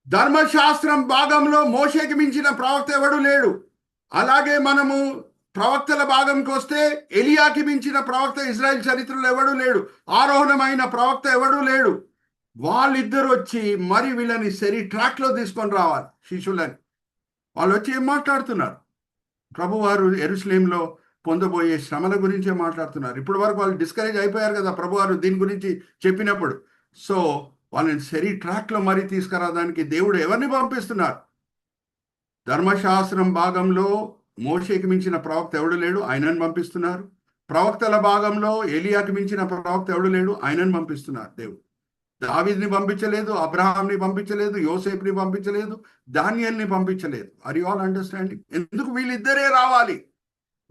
ధర్మశాస్త్రం భాగంలో మోషేకి మించిన ప్రవక్త ఎవడు లేడు. అలాగే మనము ప్రవక్తల భాగంకి వస్తే ఎలియాకి మించిన ప్రవక్త ఇజ్రాయెల్ చరిత్రలో ఎవడు లేడు. ఆరోహణమైన ప్రవక్త ఎవడు లేడు. వాళ్ళిద్దరు వచ్చి మరి వీళ్ళని సరి ట్రాక్ లో తీసుకొని రావాలి శిష్యులని. వాళ్ళు వచ్చి ఏం మాట్లాడుతున్నారు? ప్రభువారు యెరూషలేంలో పొందబోయే శ్రమల గురించే మాట్లాడుతున్నారు. ఇప్పటి వరకు వాళ్ళు డిస్కరేజ్ అయిపోయారు కదా ప్రభువారు దీని గురించి చెప్పినప్పుడు. సో వాళ్ళని సరి ట్రాక్ లో మరి తీసుకురావడానికి దేవుడు ఎవరిని పంపిస్తున్నారు? ధర్మశాస్త్రం భాగంలో మోషేకి మించిన ప్రవక్త ఎవడు లేడు, ఆయనను పంపిస్తున్నారు. ప్రవక్తల భాగంలో ఎలియాకి మించిన ప్రవక్త ఎవడు లేడు, ఆయనను పంపిస్తున్నారు దేవుడు. దావీదుని పంపించలేదు, అబ్రహాంని పంపించలేదు, యోసేపుని పంపించలేదు, దానియేలుని పంపించలేదు. Are you all understanding? ఎందుకు వీళ్ళిద్దరే రావాలి?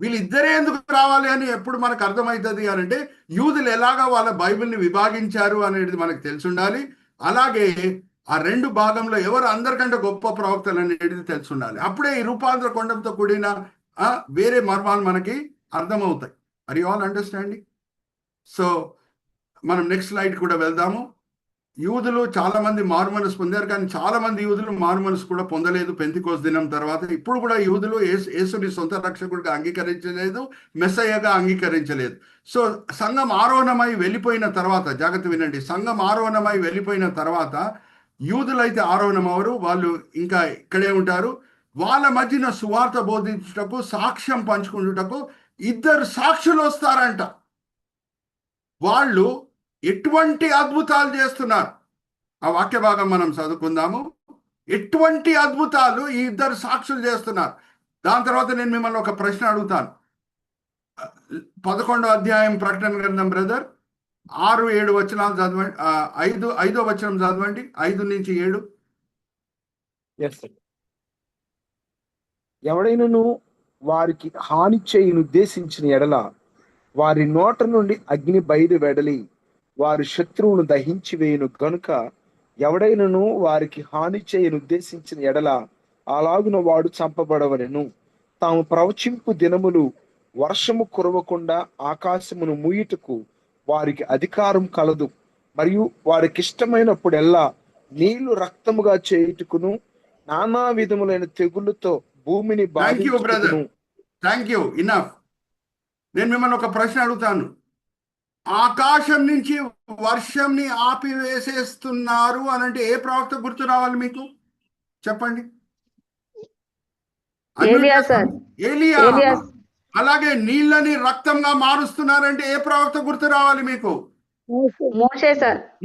వీళ్ళిద్దరే ఎందుకు రావాలి అని ఎప్పుడు మనకు అర్థమవుతుంది అని అంటే, యూదులు ఎలాగా వాళ్ళ బైబిల్ని విభాగించారు అనేది మనకు తెలిసి ఉండాలి. అలాగే ఆ రెండు భాగంలో ఎవరు అందరికంటే గొప్ప ప్రవక్తలు అనేది తెలిసి ఉండాలి. అప్పుడే ఈ రూపాంతర కొండంతో కూడిన వేరే మర్మాలు మనకి అర్థమవుతాయి. Are you all understanding? So మనం నెక్స్ట్ స్లైడ్ కూడా వెళ్దాము. యూదులు చాలా మంది మారుమనసు పొందారు, కానీ చాలా మంది యూదులు మారుమనసు కూడా పొందలేదు పెంతెకోస్తు దినం తర్వాత. ఇప్పుడు కూడా యూదులు యేసుని సొంత రక్షకుడిగా అంగీకరించలేదు, మెస్సయ్యగా అంగీకరించలేదు. సో సంఘం ఆరోహణమై వెళ్ళిపోయిన తర్వాత, జాగ్రత్త వినండి, సంఘం ఆరోహణమై వెళ్ళిపోయిన తర్వాత యూదులైతే ఆరోహణం అవరు, వాళ్ళు ఇంకా ఇక్కడే ఉంటారు. వాళ్ళ మధ్యన సువార్త బోధించుటకు, సాక్ష్యం పంచుకుంటుటకు ఇద్దరు సాక్షులు వస్తారంట. వాళ్ళు ఎటువంటి అద్భుతాలు చేస్తున్నారు? ఆ వాక్య భాగం మనం చదువుకుందాము. ఎటువంటి అద్భుతాలు ఈ ఇద్దరు సాక్షులు చేస్తున్నారు? దాని తర్వాత నేను మిమ్మల్ని ఒక ప్రశ్న అడుగుతాను. 11వ అధ్యాయం ప్రకటన గ్రంథం బ్రదర్, 6-7 వచనాలు చదవండి. 5వ వచనం చదవండి, 5-7. ఎవడైనను వారికి హాని చేయను ఉద్దేశించిన ఎడల వారి నోట నుండి అగ్ని బయలు వెడలి వారి శత్రువును దహించి వేయును గనుక ఎవడైనను వారికి హాని చేయను ఉద్దేశించిన ఎడల అలాగున వాడు చంపబడవలెను. తాము ప్రవచింపు దినములు వర్షము కురవకుండా ఆకాశమును మూయుటకు వారికి అధికారం కలదు. మరియు వారికి ఇష్టమైనప్పుడెల్లా నీళ్లు రక్తముగా చేయుటకును నానా విధములైన తెగుళ్ళతో భూమిని బాధించుటకును. Thank you, enough. నేను మిమ్మల్ని ఒక ప్రశ్న అడుగుతాను. ఆకాశం నుంచి వర్షంని ఆపివేసేస్తున్నారు అని అంటే ఏ ప్రవక్త గుర్తు రావాలి మీకు? చెప్పండి. ఏలియా. అలాగే నీళ్ళని రక్తంగా మారుస్తున్నారంటే ఏ ప్రవక్త గుర్తు రావాలి మీకు?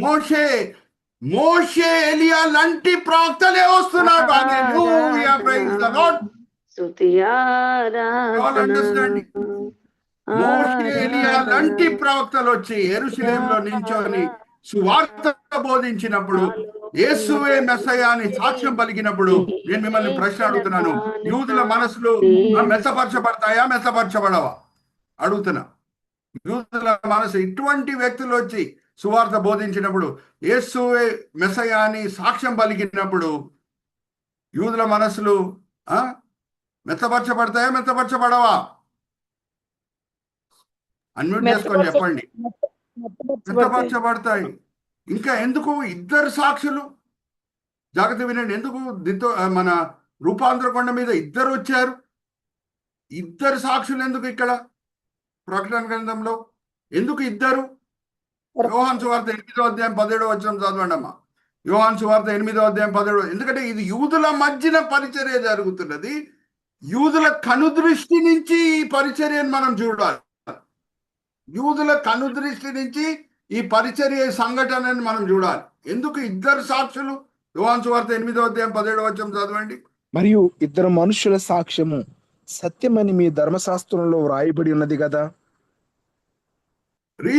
మోషే, ఎలియా లాంటి ప్రవక్తలే వస్తున్నారు. మోషే, ఎలియా లాంటి ప్రవక్తలు వచ్చి యెరూషలేములో నించొని సువార్త బోధించినప్పుడు, యేసువే మెస్సయ్య అని సాక్ష్యం పలికినప్పుడు నేను మిమ్మల్ని ప్రశ్న అడుగుతున్నాను. యూదుల మనసులు మెచ్చపరచబడతాయా, మెచ్చపరచబడవా అడుగుతున్నా. యూదుల మనసు ఇటువంటి వ్యక్తులు వచ్చి సువార్త బోధించినప్పుడు, యేసువే మెస్సయ్య అని సాక్ష్యం పలికినప్పుడు యూదుల మనసులు మెచ్చపరచబడతాయా, మెచ్చపరచబడవా? అన్మ్యూట్ చేసుకొని చెప్పండి. మెచ్చపరచబడతాయి. ఇంకా ఎందుకు ఇద్దరు సాక్షులు? జాగ్రత్త వినండి. ఎందుకు మన రూపాంతర కొండ మీద ఇద్దరు వచ్చారు? ఇద్దరు సాక్షులు ఎందుకు ఇక్కడ ప్రకటన గ్రంథంలో? ఎందుకు ఇద్దరు? యోహాను సువార్త 8వ అధ్యాయం 17వ వచనం చదవండి అమ్మా. యోహాను సువార్త 8వ అధ్యాయం 17. ఎందుకంటే ఇది యూదుల మధ్యన పరిచర్య జరుగుతున్నది. యూదుల కనుదృష్టి నుంచి ఈ పరిచర్యను మనం చూడాలి. యూదుల కనుదృష్టి నుంచి ఈ పరిచర్య సంఘటనని మనం చూడాలి. ఎందుకు ఇద్దరు సాక్షులు? యోహాను సువార్త 8వ అధ్యాయం 17వ వచనం చదవండి. మరియు ఇద్దరు మనుషుల సాక్ష్యము సత్యమని మీ ధర్మశాస్త్రంలో వ్రాయబడి ఉన్నది కదా.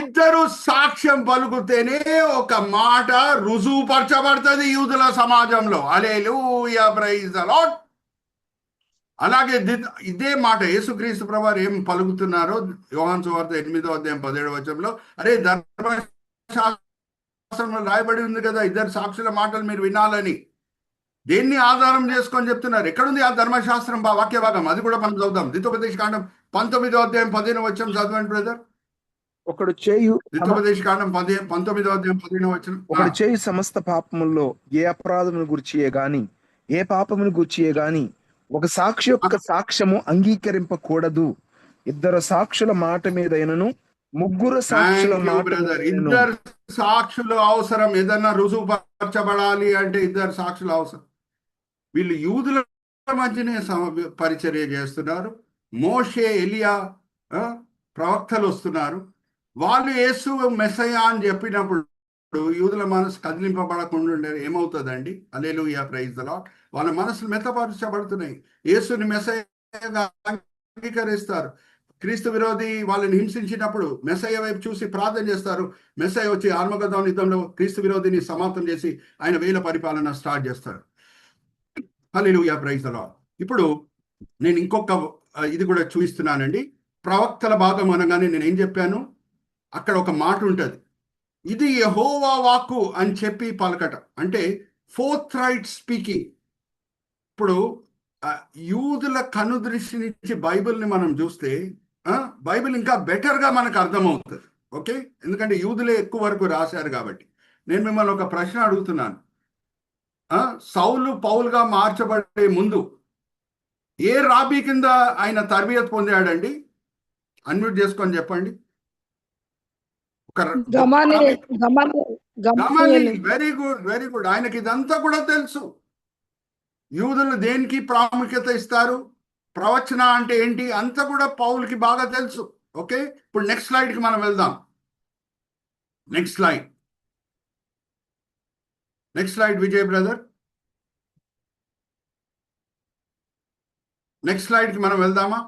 ఇద్దరు సాక్ష్యం పలుకుతేనే ఒక మాట రుజువుపరచబడుతుంది యూదుల సమాజంలో. హల్లెలూయా, ప్రైజ్ ది లార్డ్. అలాగే ఇదే మాట యేసుక్రీస్తు ప్రభువారు ఏం పలుకుతున్నారో యోహాను సువార్త 8వ అధ్యాయం 17వ వచనంలో, అరే ధర్మశాస్త్రంలో రాయబడి ఉంది కదా ఇద్దరు సాక్షుల మాటలు మీరు వినాలని. దేన్ని ఆధారం చేసుకొని చెప్తున్నారు? ఎక్కడుంది ఆ ధర్మశాస్త్రం వాక్య భాగం? అది కూడా మనం చదువుదాం. ద్వితోపదేశకాండం 19వ అధ్యాయం 15వ వచనం చదవండి బ్రదర్. ఒకడు చేయు ద్వితోపదేశకాండం 19వ అధ్యాయం 15వ వచనం. ఒకడు చేయు సమస్త పాపముల్లో ఏ అపరాధమును గుర్చియే గాని ఏ పాపమును గుర్చియే గాని ఒక సాక్షి యొక్క సాక్ష్యము అంగీకరింపకూడదు. ఇద్దరు సాక్షుల మాట మీదైనను ముగ్గురు సాక్షుల థ్యాంక్ యూ మాట బ్రదర్. నేను ఇద్దరు సాక్షులు అవసరం. ఏదన్నా రుజువుపరచబడాలి అంటే ఇద్దరు సాక్షులు అవసరం. వీళ్ళు యూదుల మధ్యనే పరిచర్య చేస్తున్నారు. మోషే, ఎలియా ప్రవక్తలు వస్తున్నారు. వాళ్ళు యేసు మెస్సయ్య అని చెప్పినప్పుడు యూదుల మనసు కదిలింపబడకుండా ఉండేది ఏమవుతుందండి? హల్లెలూయా, ప్రైజ్ ద లార్డ్. వాళ్ళ మనసులు మెత్తపరచబడుతున్నాయి. యేసుని మెస్సయ్యగా అంగీకరిస్తారు. క్రీస్తు విరోధి వాళ్ళని హింసించినప్పుడు మెస్సయ్య వైపు చూసి ప్రార్థన చేస్తారు. మెస్సయ్య వచ్చి ఆర్మగదం యుద్ధంలో క్రీస్తు విరోధిని సమాప్తం చేసి ఆయన వేల పరిపాలన స్టార్ట్ చేస్తారు. హల్లెలూయా, ప్రైజ్ ద లార్డ్. ఇప్పుడు నేను ఇంకొక ఇది కూడా చూపిస్తున్నానండి. ప్రవక్తల భాగం అనగానే నేను ఏం చెప్పాను? అక్కడ ఒక మాట ఉంటుంది, ఇది యెహోవా వాక్కు అని చెప్పి పలకటం అంటే ఫోర్త్ రైట్ స్పీకింగ్. ఇప్పుడు యూదుల కనుదృష్టి నుంచి బైబిల్ని మనం చూస్తే బైబిల్ ఇంకా బెటర్గా మనకు అర్థమవుతుంది. ఓకే, ఎందుకంటే యూదులే ఎక్కువ వరకు రాశారు కాబట్టి. నేను మిమ్మల్ని ఒక ప్రశ్న అడుగుతున్నాను. సౌలు పౌలుగా మార్చబడే ముందు ఏ రాబీ కింద ఆయన తర్బియత్ పొందాడండి? అన్మ్యూట్ చేసుకొని చెప్పండి. Very good, very good. ఆయనకి ఇదంతా కూడా తెలుసు. యూదులు దేనికి ప్రాముఖ్యత ఇస్తారు, ప్రవచన అంటే ఏంటి, అంతా కూడా పౌలుకి బాగా తెలుసు. ఓకే, ఇప్పుడు నెక్స్ట్ స్లైడ్కి మనం వెళ్దాం. Next slide Vijay brother. Next స్లైడ్కి మనం వెళ్దామా?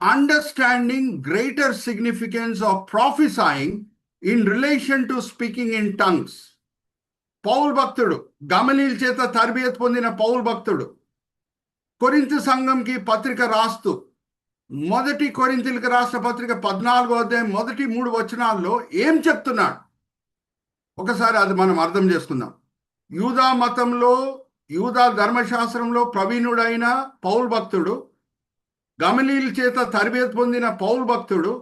Understanding greater significance of prophesying in relation to speaking in tongues. Paul భక్తుడు, గమలీల్ చేత తర్బియత్ పొందిన పౌల్ భక్తుడు, కొరింథు సంఘంకి పత్రిక రాస్తూ మొదటి కొరింథీయులకు రాసిన పత్రిక 14వ అధ్యాయం మొదటి 3 వచనాల్లో ఏం చెప్తున్నాడు ఒకసారి అది మనం అర్థం చేసుకుందాం. యూదా మతంలో, యూదా ధర్మశాస్త్రంలో ప్రవీణుడైన పౌల్ భక్తుడు, గమలీల్ చేత తర్బియత్ పొందిన పౌల్ భక్తుడు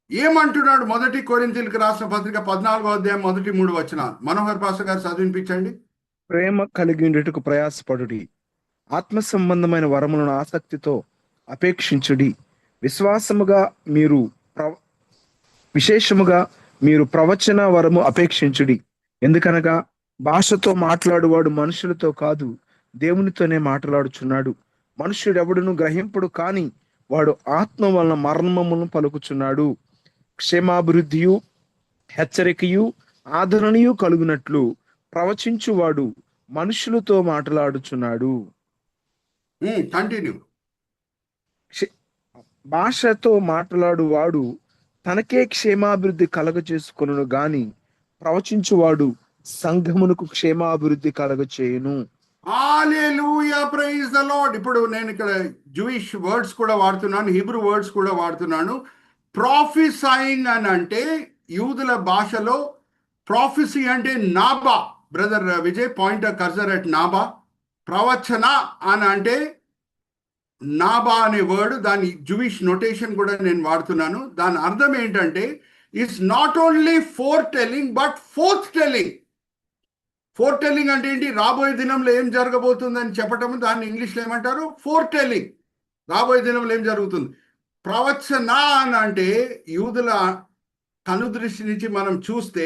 ఏమంటున్నాడు? మొదటి కొరింథీయులకు రాసిన పత్రిక 14వ అధ్యాయం మొదటి 3 వచనాలు మనోహర్ పాస్టర్ గారు చదివించండి. ప్రేమ కలిగి ఉండేటకు ప్రయాసపడుడి, ఆత్మ సంబంధమైన వరములను ఆసక్తితో అపేక్షించుడి, విశేషముగా మీరు ప్రవచన వరము అపేక్షించుడి. ఎందుకనగా భాషతో మాట్లాడువాడు మనుషులతో కాదు, దేవునితోనే మాట్లాడుచున్నాడు. మనుష్యుడెవడును గ్రహింపుడు కాని వాడు ఆత్మ వలన మర్మమును పలుకుచున్నాడు. క్షేమాభివృద్ధియు హెచ్చరికయు ఆదరణయు కలుగునట్లు ప్రవచించువాడు మనుషులతో మాట్లాడుచున్నాడు. కంటిన్యూ. భాషతో మాట్లాడువాడు తనకే క్షేమాభివృద్ధి కలగ చేసుకొనును గాని ప్రవచించువాడు సంఘమునకు క్షేమాభివృద్ధి కలగ చేయును. హల్లెలూయా, ప్రైజ్ ద లార్డ్. ఇప్పుడు నేను ఇక్కడ జూయిష్ వర్డ్స్ కూడా వాడుతున్నాను, హిబ్రూ వర్డ్స్ కూడా వాడుతున్నాను. ప్రాఫిసయింగ్ అని అంటే యూదుల భాషలో ప్రాఫిసీ అంటే నాబా. Brother Vijay, point cursor at నాబా. ప్రవచన అని అంటే నాబా అనే వర్డ్, దాని జూయిష్ నొటేషన్ కూడా నేను వాడుతున్నాను. దాని అర్థం ఏంటంటే it's not only four telling but fourth telling. Four telling అంటే ఏంటి? రాబోయే దినంలో ఏం జరగబోతుందని చెప్పటం. దాన్ని ఇంగ్లీష్లో ఏమంటారు? Four telling. రాబోయే దినంలో ఏం జరుగుతుంది. ప్రవచన అని అంటే యూదుల కనుదృష్టి నుంచి మనం చూస్తే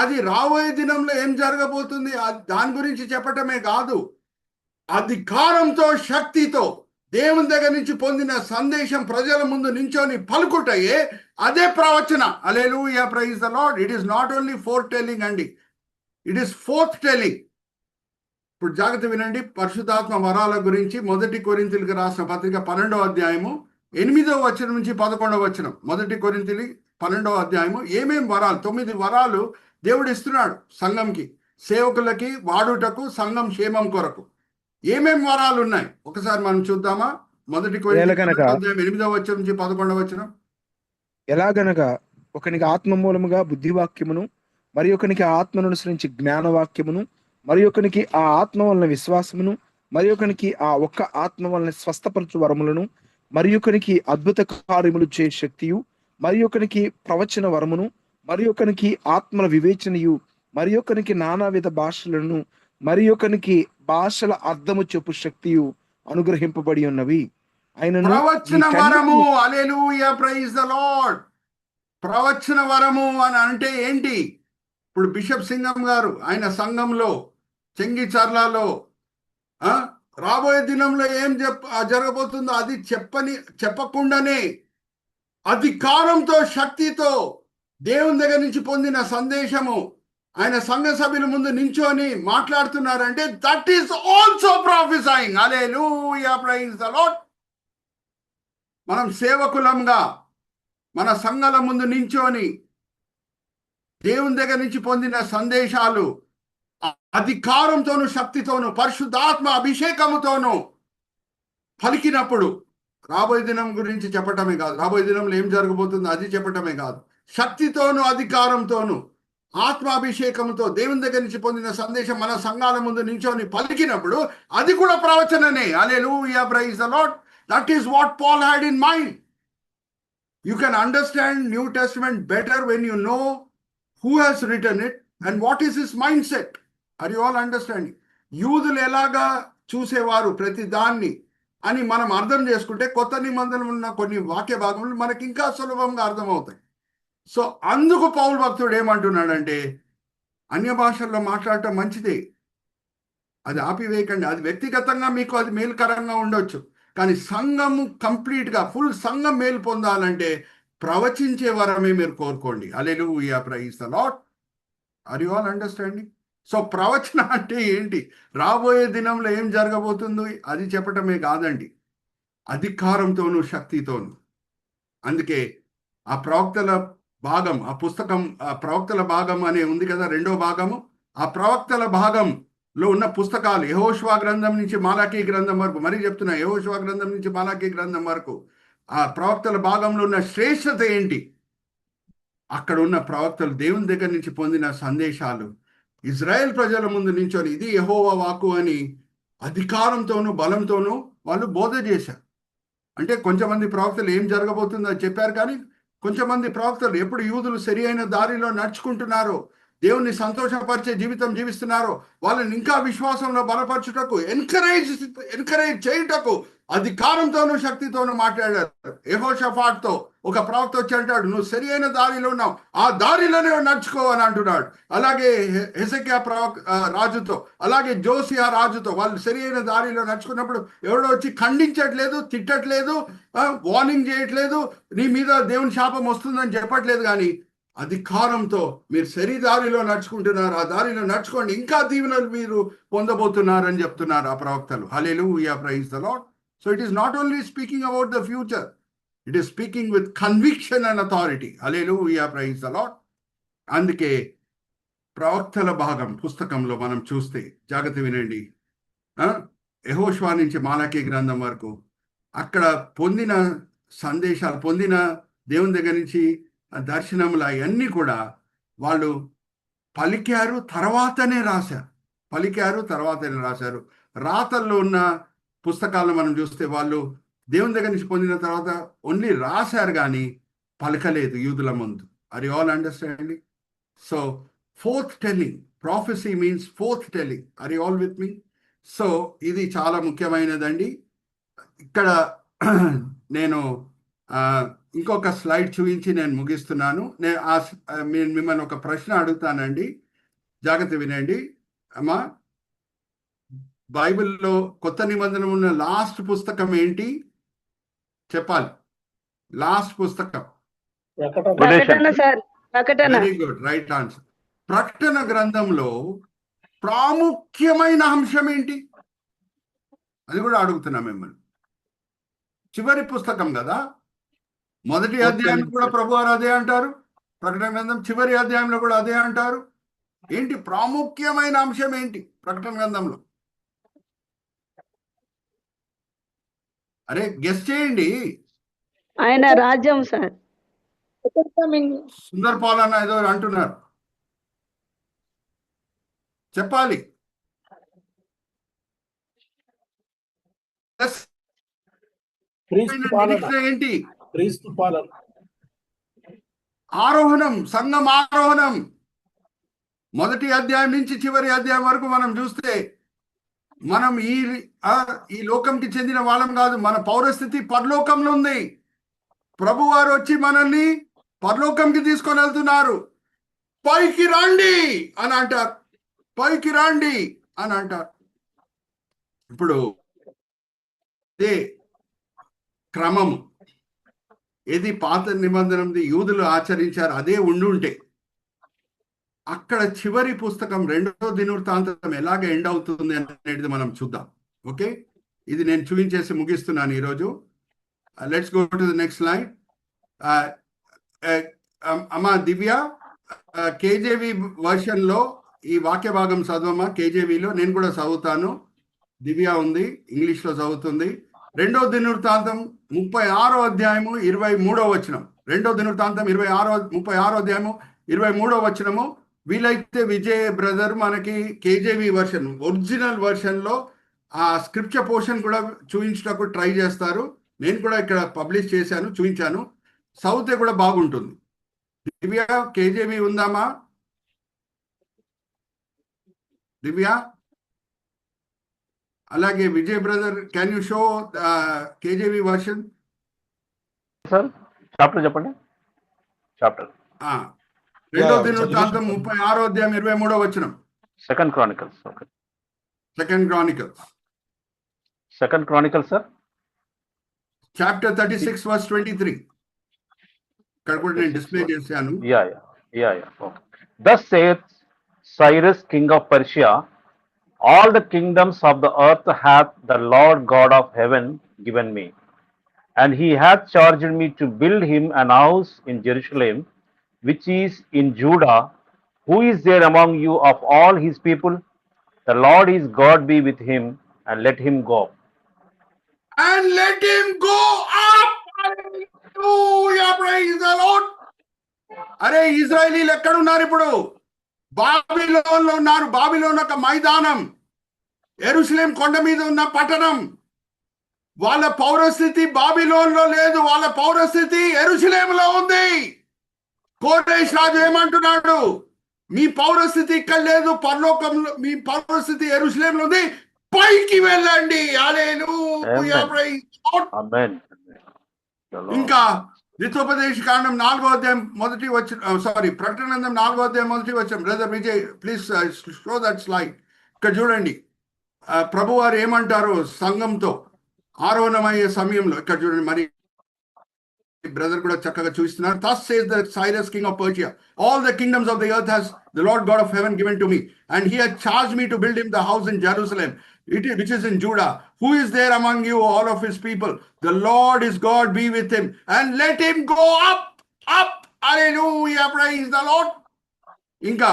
అది రాబోయే దినంలో ఏం జరగబోతుంది దాని గురించి చెప్పటమే కాదు, అధికారంతో శక్తితో దేవుని దగ్గర నుంచి పొందిన సందేశం ప్రజల ముందు నించొని పలుకుటయే అదే ప్రవచన. Hallelujah, praise the Lord. It is not only foretelling అండి, ఇట్ ఈస్ ఫోర్త్ టెల్లింగ్. ఇప్పుడు జాగ్రత్త వినండి. పరిశుద్ధాత్మ వరాల గురించి మొదటి కొరింథీయులకు రాసిన పత్రిక 12వ అధ్యాయము 8వ వచనం నుంచి 11వ వచనం. మొదటి కొరింథీయులు 12వ అధ్యాయము ఏమేం వరాలు, 9 వరాలు దేవుడు ఇస్తున్నాడు సంఘంకి, సేవకులకి వాడుటకు, సంఘం క్షేమం కొరకు. ఏమేం వరాలు ఉన్నాయి ఒకసారి మనం చూద్దామా? మొదటి కొరింథీయులకు అధ్యాయం 8వ వచనం నుంచి 11వ వచనం. ఎలాగనగా ఒకనికి ఆత్మ మూలముగా బుద్ధివాక్యమును, మరి ఒకనికి ఆత్మను అనుసరించి జ్ఞానవాక్యమును, మరి ఒకనికి ఆ ఆత్మ వలన విశ్వాసమును, మరి ఒకనికి ఆ ఒక్క ఆత్మ వలన స్వస్థపరచు వరములను, మరి ఒకనికి అద్భుత కార్యములు చే శక్తియు, మరి ఒకనికి ప్రవచన వరమును, మరి ఒకనికి ఆత్మల వివేచనయు, మరి ఒకనికి నానావిధ భాషలను, మరి ఒకనికి భాషల అర్థము చెప్పు శక్తియు అనుగ్రహింపబడి ఉన్నవి. ఆయనను ప్రవచన వరము, హల్లెలూయా, ప్రైజ్ ద లార్డ్. ప్రవచన వరము అని అంటే ఏంటి? ఇప్పుడు బిషప్ సింగం గారు ఆయన సంఘంలో చెంగిచర్లలో రాబోయే దినంలో ఏం జరగబోతుందో అది చెప్పకుండానే అధికారంతో, శక్తితో దేవుని దగ్గర నుంచి పొందిన సందేశము ఆయన సంఘ సభ్యుల ముందు నించొని మాట్లాడుతున్నారంటే that is also prophesying. Hallelujah, praise the Lord. మనం సేవకులంగా మన సంఘాల ముందు నించొని దేవుని దగ్గర నుంచి పొందిన సందేశాలు అధికారంతోను, శక్తితోను, పరిశుద్ధాత్మ అభిషేకముతోను పలికినప్పుడు రాబోయే దినం గురించి చెప్పటమే కాదు, రాబోయే దినంలో ఏం జరగబోతుందో అది చెప్పటమే కాదు, శక్తితోను, అధికారంతోను, ఆత్మాభిషేకంతో దేవుని దగ్గర నుంచి పొందిన సందేశం మన సంఘాల ముందు నించొని పలికినప్పుడు అది కూడా ప్రవచననే. Hallelujah, praise the Lord. That is what Paul had in mind. You can understand New Testament better when you know who has written it and what is his mindset. Are you all understanding? యూదులు ఎలాగా చూసేవారు ప్రతి దాన్ని అని మనం అర్థం చేసుకుంటే కొత్త నిబంధనలు ఉన్న కొన్ని వాక్య భాగములు మనకి ఇంకా సులభంగా అర్థమవుతాయి. సో అందుకు పౌలు భక్తుడు ఏమంటున్నాడంటే అన్య భాషల్లో మాట్లాడటం మంచిదే, అది ఆపివేయకండి, అది వ్యక్తిగతంగా మీకు అది మేలుకరంగా ఉండొచ్చు, కానీ సంఘము కంప్లీట్గా ఫుల్ సంఘం మేలు పొందాలంటే ప్రవచించే వరమే మీరు కోరుకోండి. Hallelujah, praise the Lord. Are you all understanding? So ప్రవచన అంటే ఏంటి? రాబోయే దినంలో ఏం జరగబోతుందో అది చెప్పటమే కాదండి, అధికారంతోనూ, శక్తితోనూ. అందుకే ఆ ప్రవక్తల భాగం, ఆ పుస్తకం, ఆ ప్రవక్తల భాగం అనే ఉంది కదా, రెండో భాగము. ఆ ప్రవక్తల భాగంలో ఉన్న పుస్తకాలు యెహోషువ గ్రంథం నుంచి మాలాకీ గ్రంథం వరకు, మరీ చెప్తున్నా, యెహోషువ గ్రంథం నుంచి మాలాకీ గ్రంథం వరకు ఆ ప్రవక్తల భాగంలో ఉన్న శ్రేష్టత ఏంటి? అక్కడ ఉన్న ప్రవక్తలు దేవుని దగ్గర నుంచి పొందిన సందేశాలు ఇజ్రాయెల్ ప్రజల ముందు నించొని ఇది యెహోవా వాక్కు అని అధికారంతోనూ, బలంతోనూ వాళ్ళు బోధ చేశారు. అంటే కొంచెమంది ప్రవక్తలు ఏం జరగబోతుందో చెప్పారు, కానీ కొంచెమంది ప్రవక్తలు ఎప్పుడు యూదులు సరి అయిన దారిలో నడుచుకుంటున్నారో, దేవుని సంతోషపరిచే జీవితం జీవిస్తున్నారో, వాళ్ళని ఇంకా విశ్వాసంలో బలపరచుటకు, ఎంకరేజ్ చేయుటకు అధికారంతోనూ, శక్తితోనూ మాట్లాడారు. యెహోషాఫాతుతో ఒక ప్రవక్త వచ్చి అంటాడు, నువ్వు సరి అయిన దారిలో ఉన్నావు, ఆ దారిలోనే నడుచుకో అని అంటున్నాడు. అలాగే హెజెకియా రాజుతో, అలాగే జోసియా రాజుతో వాళ్ళు సరి అయిన దారిలో నడుచుకున్నప్పుడు ఎవడో వచ్చి ఖండించట్లేదు, తిట్టట్లేదు, వార్నింగ్ చేయట్లేదు, నీ మీద దేవుని శాపం వస్తుందని చెప్పట్లేదు, కానీ అధికారంతో మీరు సరి దారిలో నడుచుకుంటున్నారు, ఆ దారిలో నడుచుకోండి, ఇంకా దీవెనలు మీరు పొందబోతున్నారని చెప్తున్నారు ఆ ప్రవక్తలు. Hallelujah, praise the Lord. So it is not only speaking about the future, it is speaking with conviction and authority. Hallelujah, praise the Lord. అందుకే ప్రవక్తల భాగం పుస్తకంలో మనం చూస్తే, జాగ్రత్త వినండి, యెహోషువ నుంచి మాలాకీ గ్రంథం వరకు అక్కడ పొందిన సందేశాలు, పొందిన దేవుని దగ్గర నుంచి దర్శనములు అవన్నీ కూడా వాళ్ళు పలికారు, తర్వాతనే రాశారు. రాతల్లో ఉన్న పుస్తకాలను మనం చూస్తే వాళ్ళు దేవుని దగ్గర నుంచి పొందిన తర్వాత ఓన్లీ రాశారు కానీ పలకలేదు యూదుల ముందు. Are you all understanding? So forth telling, prophecy means forth telling. Are you all with me? So ఇది చాలా ముఖ్యమైనదండి. ఇక్కడ నేను ఇంకొక స్లైడ్ చూపించి నేను ముగిస్తున్నాను. నేను మిమ్మల్ని ఒక ప్రశ్న అడుగుతానండి, జాగ్రత్త వినండి అమ్మా. బైబిల్లో కొత్త నిబంధన ఉన్న లాస్ట్ పుస్తకం ఏంటి చెప్పాలి? లాస్ట్ పుస్తకం వెరీ గుడ్, రైట్ ఆన్సర్. ప్రకటన గ్రంథంలో ప్రాముఖ్యమైన అంశం ఏంటి? అది కూడా అడుగుతున్నా మిమ్మల్ని. చివరి పుస్తకం కదా, మొదటి అధ్యాయంలో కూడా ప్రభువారు అదే అంటారు, ప్రకటన గ్రంథం చివరి అధ్యాయంలో కూడా అదే అంటారు. ఏంటి ప్రాముఖ్యమైన అంశం ఏంటి ప్రకటన గ్రంథంలో? అరే గెస్ చేయండి. ఆయన రాజ్యం సార్. సుందర్ పాల్ అన్న ఏదో అంటున్నారు, చెప్పాలి. ఏంటి? ఆరోహణం, సంఘం ఆరోహణం. 1వ అధ్యాయం నుంచి చివరి అధ్యాయం వరకు మనం చూస్తే మనం ఈ లోకంకి చెందిన వాళ్ళం కాదు. మన పౌరస్థితి పరలోకంలో ఉంది. ప్రభువారు వచ్చి మనల్ని పరలోకంకి తీసుకొని వెళ్తున్నారు. పైకి రండి అని అంటారు. పైకి రండి అని అంటారు. ఇప్పుడు ఇదే క్రమము, ఏది పాత నిబంధనది యూదులు ఆచరించారు అదే ఉండుంటే అక్కడ చివరి పుస్తకం 2వ దినవృత్తాంతం ఎలాగ ఎండ్ అవుతుంది అనేది మనం చూద్దాం. ఓకే, ఇది నేను చూపించేసి ముగిస్తున్నాను ఈరోజు. Let's go to the next slide. అమ్మా దివ్య, కేజేవి వర్షన్ లో ఈ వాక్య భాగం చదవమ్మా. కేజేవిలో నేను కూడా చదువుతాను. దివ్య ఉంది, ఇంగ్లీష్ లో చదువుతుంది. 2వ దినవృత్తాంతం 36వ అధ్యాయము 23వ వచనం. 2వ దినవృత్తాంతం 36వ అధ్యాయము 23వ వచనము. వీలైతే విజయ్ బ్రదర్ మనకి కేజేవి వర్షన్, ఒరిజినల్ వర్షన్ లో ఆ స్క్రిప్చర్ పోర్షన్ కూడా చూపించడానికి ట్రై చేస్తారు. నేను కూడా ఇక్కడ పబ్లిష్ చేశాను, చూపించాను. చదివితే కూడా బాగుంటుంది. దివ్య, కేజేవి ఉందామా? దివ్య, అలాగే Vijay brother, can you show KJV version? Sir chapter చెప్పండి. చాప్టర్ 2వ దినవృత్తాంతం 36వ అధ్యాయం 23వ వచనం. Second Chronicles. Okay, second Chronicles sir, chapter 36 verse 23. ఇక్కడ కూడా నేను డిస్ప్లే చేశాను. Okay. Thus saith Cyrus, king of Persia, all the kingdoms of the earth hath the Lord God of heaven given me, and he hath charged me to build him an house in Jerusalem, which is in Judah. Who is there among you of all his people? The Lord his God be with him, and let him go up. And let him go up. Hallelujah, praise the Lord. అరే, ఇజ్రాయేలీలు ఎక్కడున్నారు ఇప్పుడు? బాబిలోన్లో ఉన్నారు. Babylon ఒక మైదానం, యెరూషలేం కొండ మీద ఉన్న పట్టణం. వాళ్ళ పౌరస్థితి బాబిలోన్లో లేదు, వాళ్ళ పౌరస్థితి యెరూషలేంలో ఉంది. కోరేష్ రాజు ఏమంటున్నాడు? మీ పౌరస్థితి ఇక్కడ లేదు, పరలోకంలో మీ పౌరస్థితి యెరూషలేంలో ఉంది, పైకి వెళ్ళండి. హల్లెలూయా, ప్రైజ్ గాడ్. Amen. ఇంకా ద్వితోపదేశ కాండం 4వ అధ్యాయం మొదటి వచ్చిన, ప్రకటన గ్రంథం 4వ అధ్యాయం మొదటి వచ్చిన. Brother Vijay, please show that slide. ఇక్కడ చూడండి, ప్రభువారు ఏమంటారు సంఘంతో ఆరోహణమయ్యే సమయంలో. ఇక్కడ చూడండి, మరి బ్రదర్ కూడా చక్కగా చూస్తున్నారు. Thus says the Cyrus, king of Persia, all the kingdoms of the earth has the Lord God of heaven given to me, and he had charged me to build him the house in Jerusalem, which is in Judah. Who is there among you, all of his people? The Lord his God be with him, and let him go up. Hallelujah, praise the Lord. ఇంకా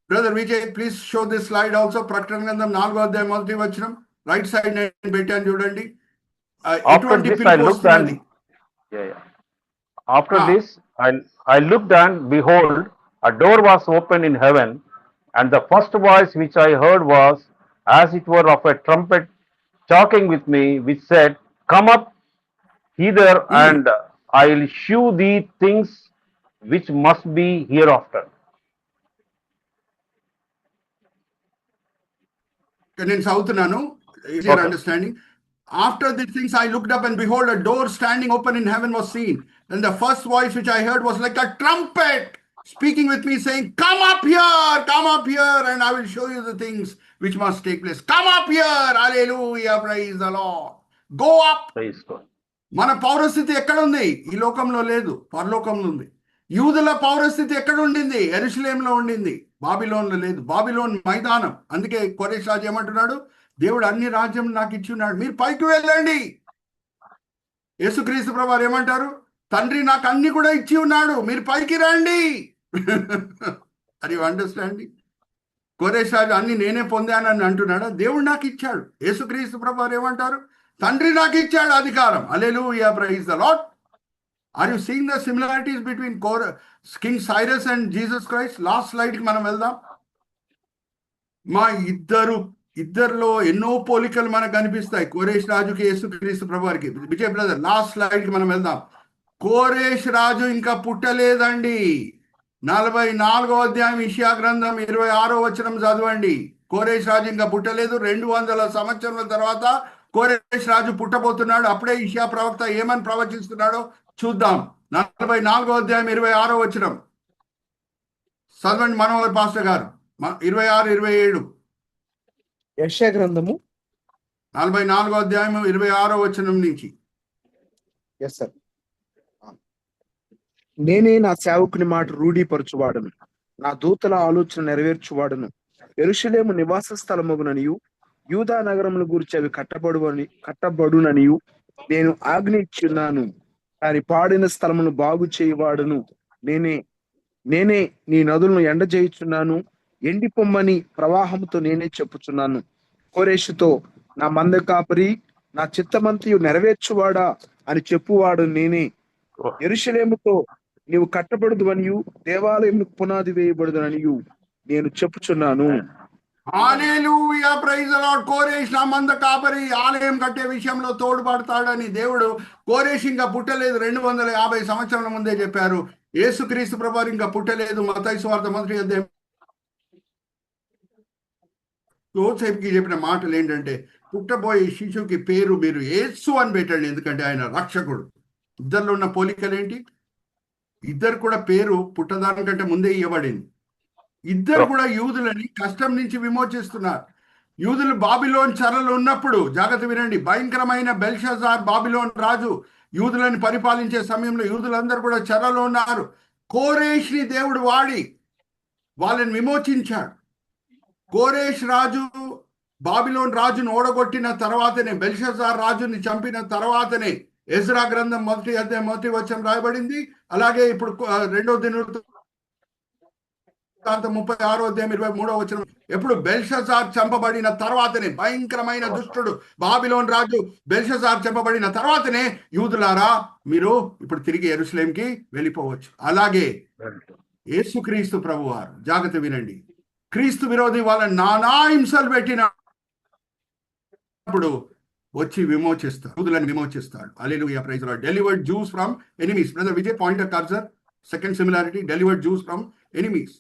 brother Vijay, please show this slide also. ప్రకటన గ్రంథం 4వ అధ్యాయం మొదటి వచనం, right side నేను పెట్టాను చూడండి. ఎటువంటి పిలుపు వస్తున్నది? After this, I looked, and behold, a door was opened in heaven, and the first voice which I heard was as it were of a trumpet talking with me, which said, Come up hither, and I will shew thee things which must be hereafter. నేను చదువుతున్నాను, easier understanding. After these things I looked up, and behold, a door standing open in heaven was seen. And the first voice which I heard was like a trumpet speaking with me, saying, Come up here, and I will show you the things which must take place. Come up here. Hallelujah, praise the Lord. Go up. Praise God. మన పౌరస్థితి ఎక్కడ ఉంది? ఈ లోకంలో లేదు, పరలోకంలో ఉంది. యూదుల పౌరస్థితి ఎక్కడ ఉండింది? యెరూషలేంలో ఉండింది, బాబిలోన్లో లేదు. బాబిలోన్ మైదానం. అందుకే కోరేష్ రాజు ఏమంటున్నాడు? దేవుడు అన్ని రాజ్యం నాకు ఇచ్చి ఉన్నాడు, మీరు పైకి వెళ్ళండి. యేసుక్రీస్తు ప్రభువారు ఏమంటారు? తండ్రి నాకు అన్ని కూడా ఇచ్చి ఉన్నాడు, మీరు పైకి రండి. అది అండర్స్టాండింగ్. కోరేష్ రాజు అన్ని నేనే పొందానని అంటున్నాడా? దేవుడు నాకు ఇచ్చాడు. యేసుక్రీస్తు ప్రభువారు ఏమంటారు? తండ్రి నాకు ఇచ్చాడు అధికారం. Hallelujah, praise the Lord. Are you seeing the similarities between King Cyrus and Jesus Christ? Last slide కి మనం వెళ్దాం. మా ఇద్దరిలో ఎన్నో పోలికలు మనకు కనిపిస్తాయి, కోరేష్ రాజుకి యేసుక్రీస్తు ప్రభువారికి. విజయ్ బ్రదర్, లాస్ట్ స్లైడ్ కి మనం వెళ్దాం. కోరేష్ రాజు ఇంకా పుట్టలేదండి. 44వ అధ్యాయం ఇషియా గ్రంథం 26వ వచనం చదవండి. కోరేష్ రాజు ఇంకా పుట్టలేదు. 200 సంవత్సరాల తర్వాత కోరేష్ రాజు పుట్టబోతున్నాడు. అప్పుడే ఇషయా ప్రవక్త ఏమని ప్రవచిస్తున్నాడో చూద్దాం. 44వ అధ్యాయం 26వ వచనం చదవండి మనోహర్ పాస్టర్ గారు. 26, 27. యెషయా గ్రంథము 44వ అధ్యాయం 26వ వచనం నుంచి. Yes sir. నేనే నా సేవకుని మాట రూఢీపరచువాడను, నా దూతల ఆలోచన నెరవేర్చువాడను. యెరూషలేము నివాస స్థలమగుననియు యూదా నగరముల గురించి అవి కట్టబడుననియు నేను ఆజ్ఞ ఇచ్చున్నాను. దాని పాడిన స్థలమును బాగు చేయవాడును నేనే నీ నదులను ఎండజేయుచున్నాను. ఎండిపొమ్మని ప్రవాహంతో నేనే చెప్పుచున్నాను. కోరేషుతో నా మంద కాపరి, నా చిత్తమంతయు నెరవేర్చువాడా అని చెప్పువాడు నేనే. యెరూషలేముతో నీవు కట్టబడదు అనియు దేవాలయమునకు పునాది వేయబడదు అనియు నేను చెప్పుచున్నాను. హల్లెలూయా, ప్రైజ్ ది లార్డ్. కోరేష్ నా మంద కాపరి, ఆలయం కట్టే విషయంలో తోడ్పడతాడని దేవుడు కోరేష్ ఇంకా పుట్టలేదు 250 సంవత్సరాల ముందే చెప్పారు. యేసుక్రీస్తు ప్రభువారు ఇంకా పుట్టలేదు. మత్తయి సువార్త 1వ అధ్యాయం యోసేపుకి చెప్పిన మాటలు ఏంటంటే, పుట్టబోయే శిశువుకి పేరు మీరు యేసు అని పెట్టండి, ఎందుకంటే ఆయన రక్షకుడు. ఇద్దరిలో ఉన్న పోలికలు ఏంటి? ఇద్దరు కూడా పేరు పుట్టదానికంటే ముందే ఇవ్వబడింది. ఇద్దరు కూడా యూదులని కష్టం నుంచి విమోచిస్తున్నారు. యూదులు బాబిలోన్ చెరలో ఉన్నప్పుడు, జాగ్రత్త వినండి, భయంకరమైన బెల్షాజార్ బాబిలోన్ రాజు యూదులని పరిపాలించే సమయంలో యూదులందరూ కూడా చెరలో ఉన్నారు. కోరేష్ని దేవుడు వాడి వాళ్ళని విమోచించాడు. కోరేష్ రాజు బాబిలోన్ రాజును ఓడగొట్టిన తర్వాతనే, బెల్షాజార్ రాజుని చంపిన తర్వాతనే ఎజ్రా గ్రంథం 1వ అధ్యాయం 1వ వచనం రాయబడింది. అలాగే ఇప్పుడు 2వ దినవృత్తాంతం 36వ అధ్యాయం 23వ వచనం, ఎప్పుడు బెల్షాజార్ చంపబడిన తర్వాతనే, భయంకరమైన దుష్టుడు బాబిలోన్ రాజు బెల్షాజార్ చంపబడిన తర్వాతనే యూదులారా మీరు ఇప్పుడు తిరిగి యెరూషలేంకి వెళ్ళిపోవచ్చు. అలాగే యేసుక్రీస్తు ప్రభువారు, జాగ్రత్త వినండి, క్రీస్తు విరోధి వాళ్ళని నానా హింసలు పెట్టినప్పుడు వచ్చి విమోచిస్తాడు, యూదులను విమోచిస్తాడు. Hallelujah, praise the Lord. Delivered Jews from enemies. Brother Vijay, point of cursor, second similarity, delivered Jews from enemies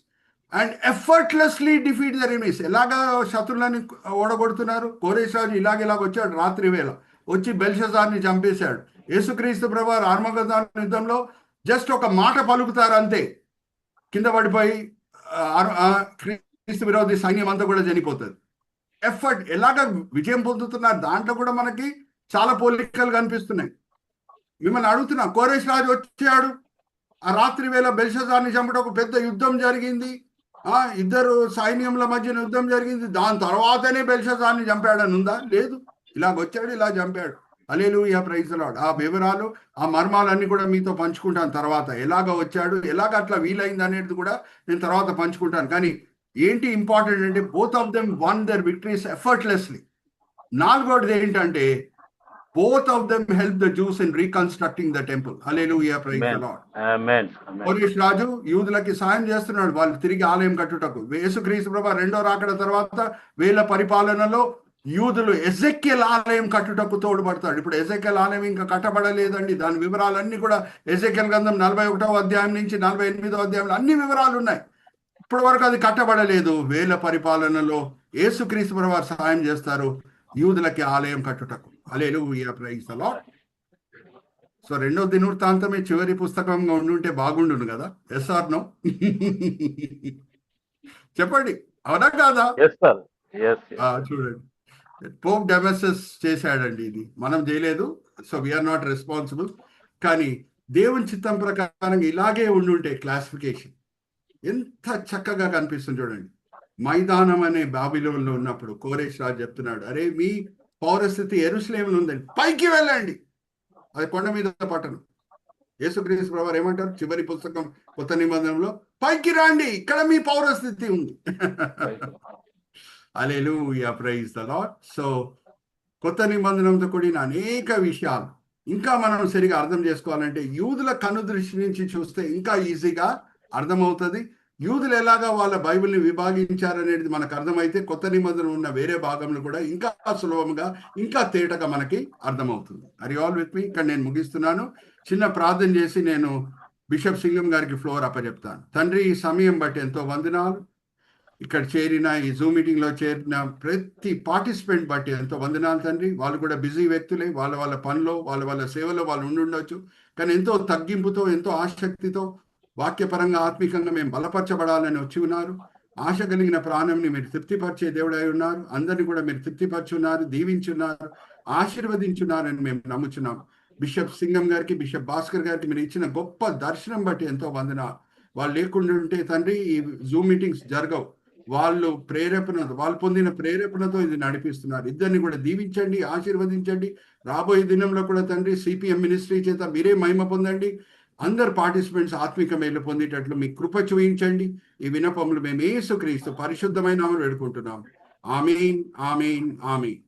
and effortlessly defeat the enemies. ఎలాగా శత్రువులని ఓడగొడుతున్నారు? కోరేష్ రాజు ఇలాగ వచ్చాడు, రాత్రి వేళ వచ్చి బెల్షాజార్ని చంపేశాడు. యేసుక్రీస్తు ప్రభువారు ఆర్మగెద్దోను యుద్ధంలో జస్ట్ ఒక మాట పలుకుతారు అంతే, కింద పడిపోయి క్రీస్తు విరోధి సైన్యం అంతా కూడా చనిపోతుంది. ఎఫర్ట్ ఎలాగ విజయం పొందుతున్నారు, దాంట్లో కూడా మనకి చాలా పోలికలు కనిపిస్తున్నాయి. మిమ్మల్ని అడుగుతున్నా, కోరేష్ రాజు వచ్చాడు, ఆ రాత్రి వేళ బెల్షాజార్ని చంపడం ఒక పెద్ద యుద్ధం జరిగింది, ఇద్దరు సైన్యంల మధ్యన యుద్ధం జరిగింది, దాని తర్వాతనే బెల్షాజార్ని చంపాడని ఉందా? లేదు, ఇలాగ వచ్చాడు, ఇలా చంపాడు. హల్లెలూయా, ప్రైజ్ ది లార్డ్. ఆ వివరాలు, ఆ మర్మాలన్నీ కూడా మీతో పంచుకుంటాను తర్వాత. ఎలాగ వచ్చాడు, ఎలాగ అట్లా వీలైంది అనేది కూడా నేను తర్వాత పంచుకుంటాను. కానీ ఏంటి ఇంపార్టెంట్ అంటే, both of them won their victories effortlessly. నాలుగోది ఏంటంటే, both of them help the Jews in reconstructing the temple. Hallelujah, praise the Lord. కోరేష్ రాజు యూదులకి సాయం చేస్తున్నాడు వాళ్ళు తిరిగి ఆలయం కట్టుటకు. యేసుక్రీస్తు ప్రభువు రెండో రాకడ తర్వాత వేల పరిపాలనలో యూదులు ఎజెక్యెల్ ఆలయం కట్టుటకు తోడ్పడతాడు. ఇప్పుడు ఎజెక్యెల్ ఆలయం ఇంకా కట్టబడలేదండి. దాని వివరాలన్నీ కూడా ఎజెక్యెల్ గ్రంథం 41వ అధ్యాయం నుంచి 48వ అధ్యాయంలో అన్ని వివరాలు ఉన్నాయి. ఇప్పటి వరకు అది కట్టబడలేదు. వేల పరిపాలనలో యేసుక్రీస్తు ప్రభువు సహాయం చేస్తారు యూదులకి ఆలయం కట్టుటకు. Hallelujah, praise the lord. So 2వ దినవృత్తాంతమే చివరి పుస్తకంగా ఉండుంటే బాగుండును కదా. Yes or no? చెప్పండి, అవునా కాదా? చూడండి, పోప్ డెమసస్ చేశాడండి, ఇది మనం చేయలేదు. So we are not responsible. కానీ దేవుని చిత్తం ప్రకారం ఇలాగే ఉండుంటే క్లాసిఫికేషన్ ఎంత చక్కగా కనిపిస్తుంది చూడండి. మైదానం అనే బాబిలోన్లో ఉన్నప్పుడు కోరేష్ రాజు చెప్తున్నాడు, అరే మీ పౌరస్థితి యెరూషలేములో ఉందండి, పైకి వెళ్ళండి. అది కొండ మీద పట్టణం. యేసుక్రీస్తు ప్రభువు ఏమంటారు చివరి పుస్తకం కొత్త నిబంధనలో, పైకి రండి, ఇక్కడ మీ పౌరస్థితి ఉంది. హల్లెలూయా, ప్రైజ్ ది లార్డ్. సో కొత్త నిబంధనతో కూడిన అనేక విషయాలు ఇంకా మనం సరిగా అర్థం చేసుకోవాలంటే యూదుల కనుదృష్టి నుంచి చూస్తే ఇంకా ఈజీగా అర్థమవుతుంది. యూదులు ఎలాగా వాళ్ళ బైబిల్ని విభాగించారనేది మనకు అర్థమైతే కొత్త నిబంధన ఉన్న వేరే భాగంలో కూడా ఇంకా సులభంగా, ఇంకా తేటగా మనకి అర్థమవుతుంది. ఆర్ యు ఆల్ విత్ మీ? ఇక్కడ నేను ముగిస్తున్నాను. చిన్న ప్రార్థన చేసి నేను బిషప్ సింగం గారికి ఫ్లోర్ అప్పచెప్తాను. తండ్రి, ఈ సమయం బట్టి ఎంతో వందనాలు. ఇక్కడ చేరిన ఈ జూమ్ మీటింగ్ లో చేరిన ప్రతి పార్టిసిపెంట్ బట్టి ఎంతో వందనాలు తండ్రి. వాళ్ళు కూడా బిజీ వ్యక్తులే, వాళ్ళ వాళ్ళ పనిలో వాళ్ళ సేవలో వాళ్ళు ఉండొచ్చు. కానీ ఎంతో తగ్గింపుతో, ఎంతో ఆసక్తితో, వాక్యపరంగా ఆత్మికంగా మేము బలపరచబడాలని వచ్చి ఉన్నారు. ఆశ కలిగిన ప్రాణంని మీరు తృప్తిపరిచే దేవుడై ఉన్నారు. అందరినీ కూడా మీరు తృప్తిపరచున్నారు, దీవించున్నారు, ఆశీర్వదించున్నారని మేము నమ్ముచున్నాం. బిషప్ సింగం గారికి, బిషప్ భాస్కర్ గారికి మీరు ఇచ్చిన గొప్ప దర్శనం బట్టి ఎంతో వందనాలు. వాళ్ళు లేకుండా ఉంటే తండ్రి ఈ జూమ్ మీటింగ్స్ జరగవు. వాళ్ళు పొందిన ప్రేరేపణతో ఇది నడిపిస్తున్నారు. ఇద్దరిని కూడా దీవించండి, ఆశీర్వదించండి. రాబోయే దినంలో కూడా తండ్రి సిపిఎం మినిస్ట్రీ చేత మీరే మహిమ పొందండి. అందరు పార్టిసిపెంట్స్ ఆత్మిక మేలు పొందేటట్లు మీ కృప చూపించండి. ఈ విన్నపములు మేము యేసుక్రీస్తు పరిశుద్ధమైన నామములో వేడుకుంటున్నాం. ఆమేన్, ఆమేన్, ఆమేన్.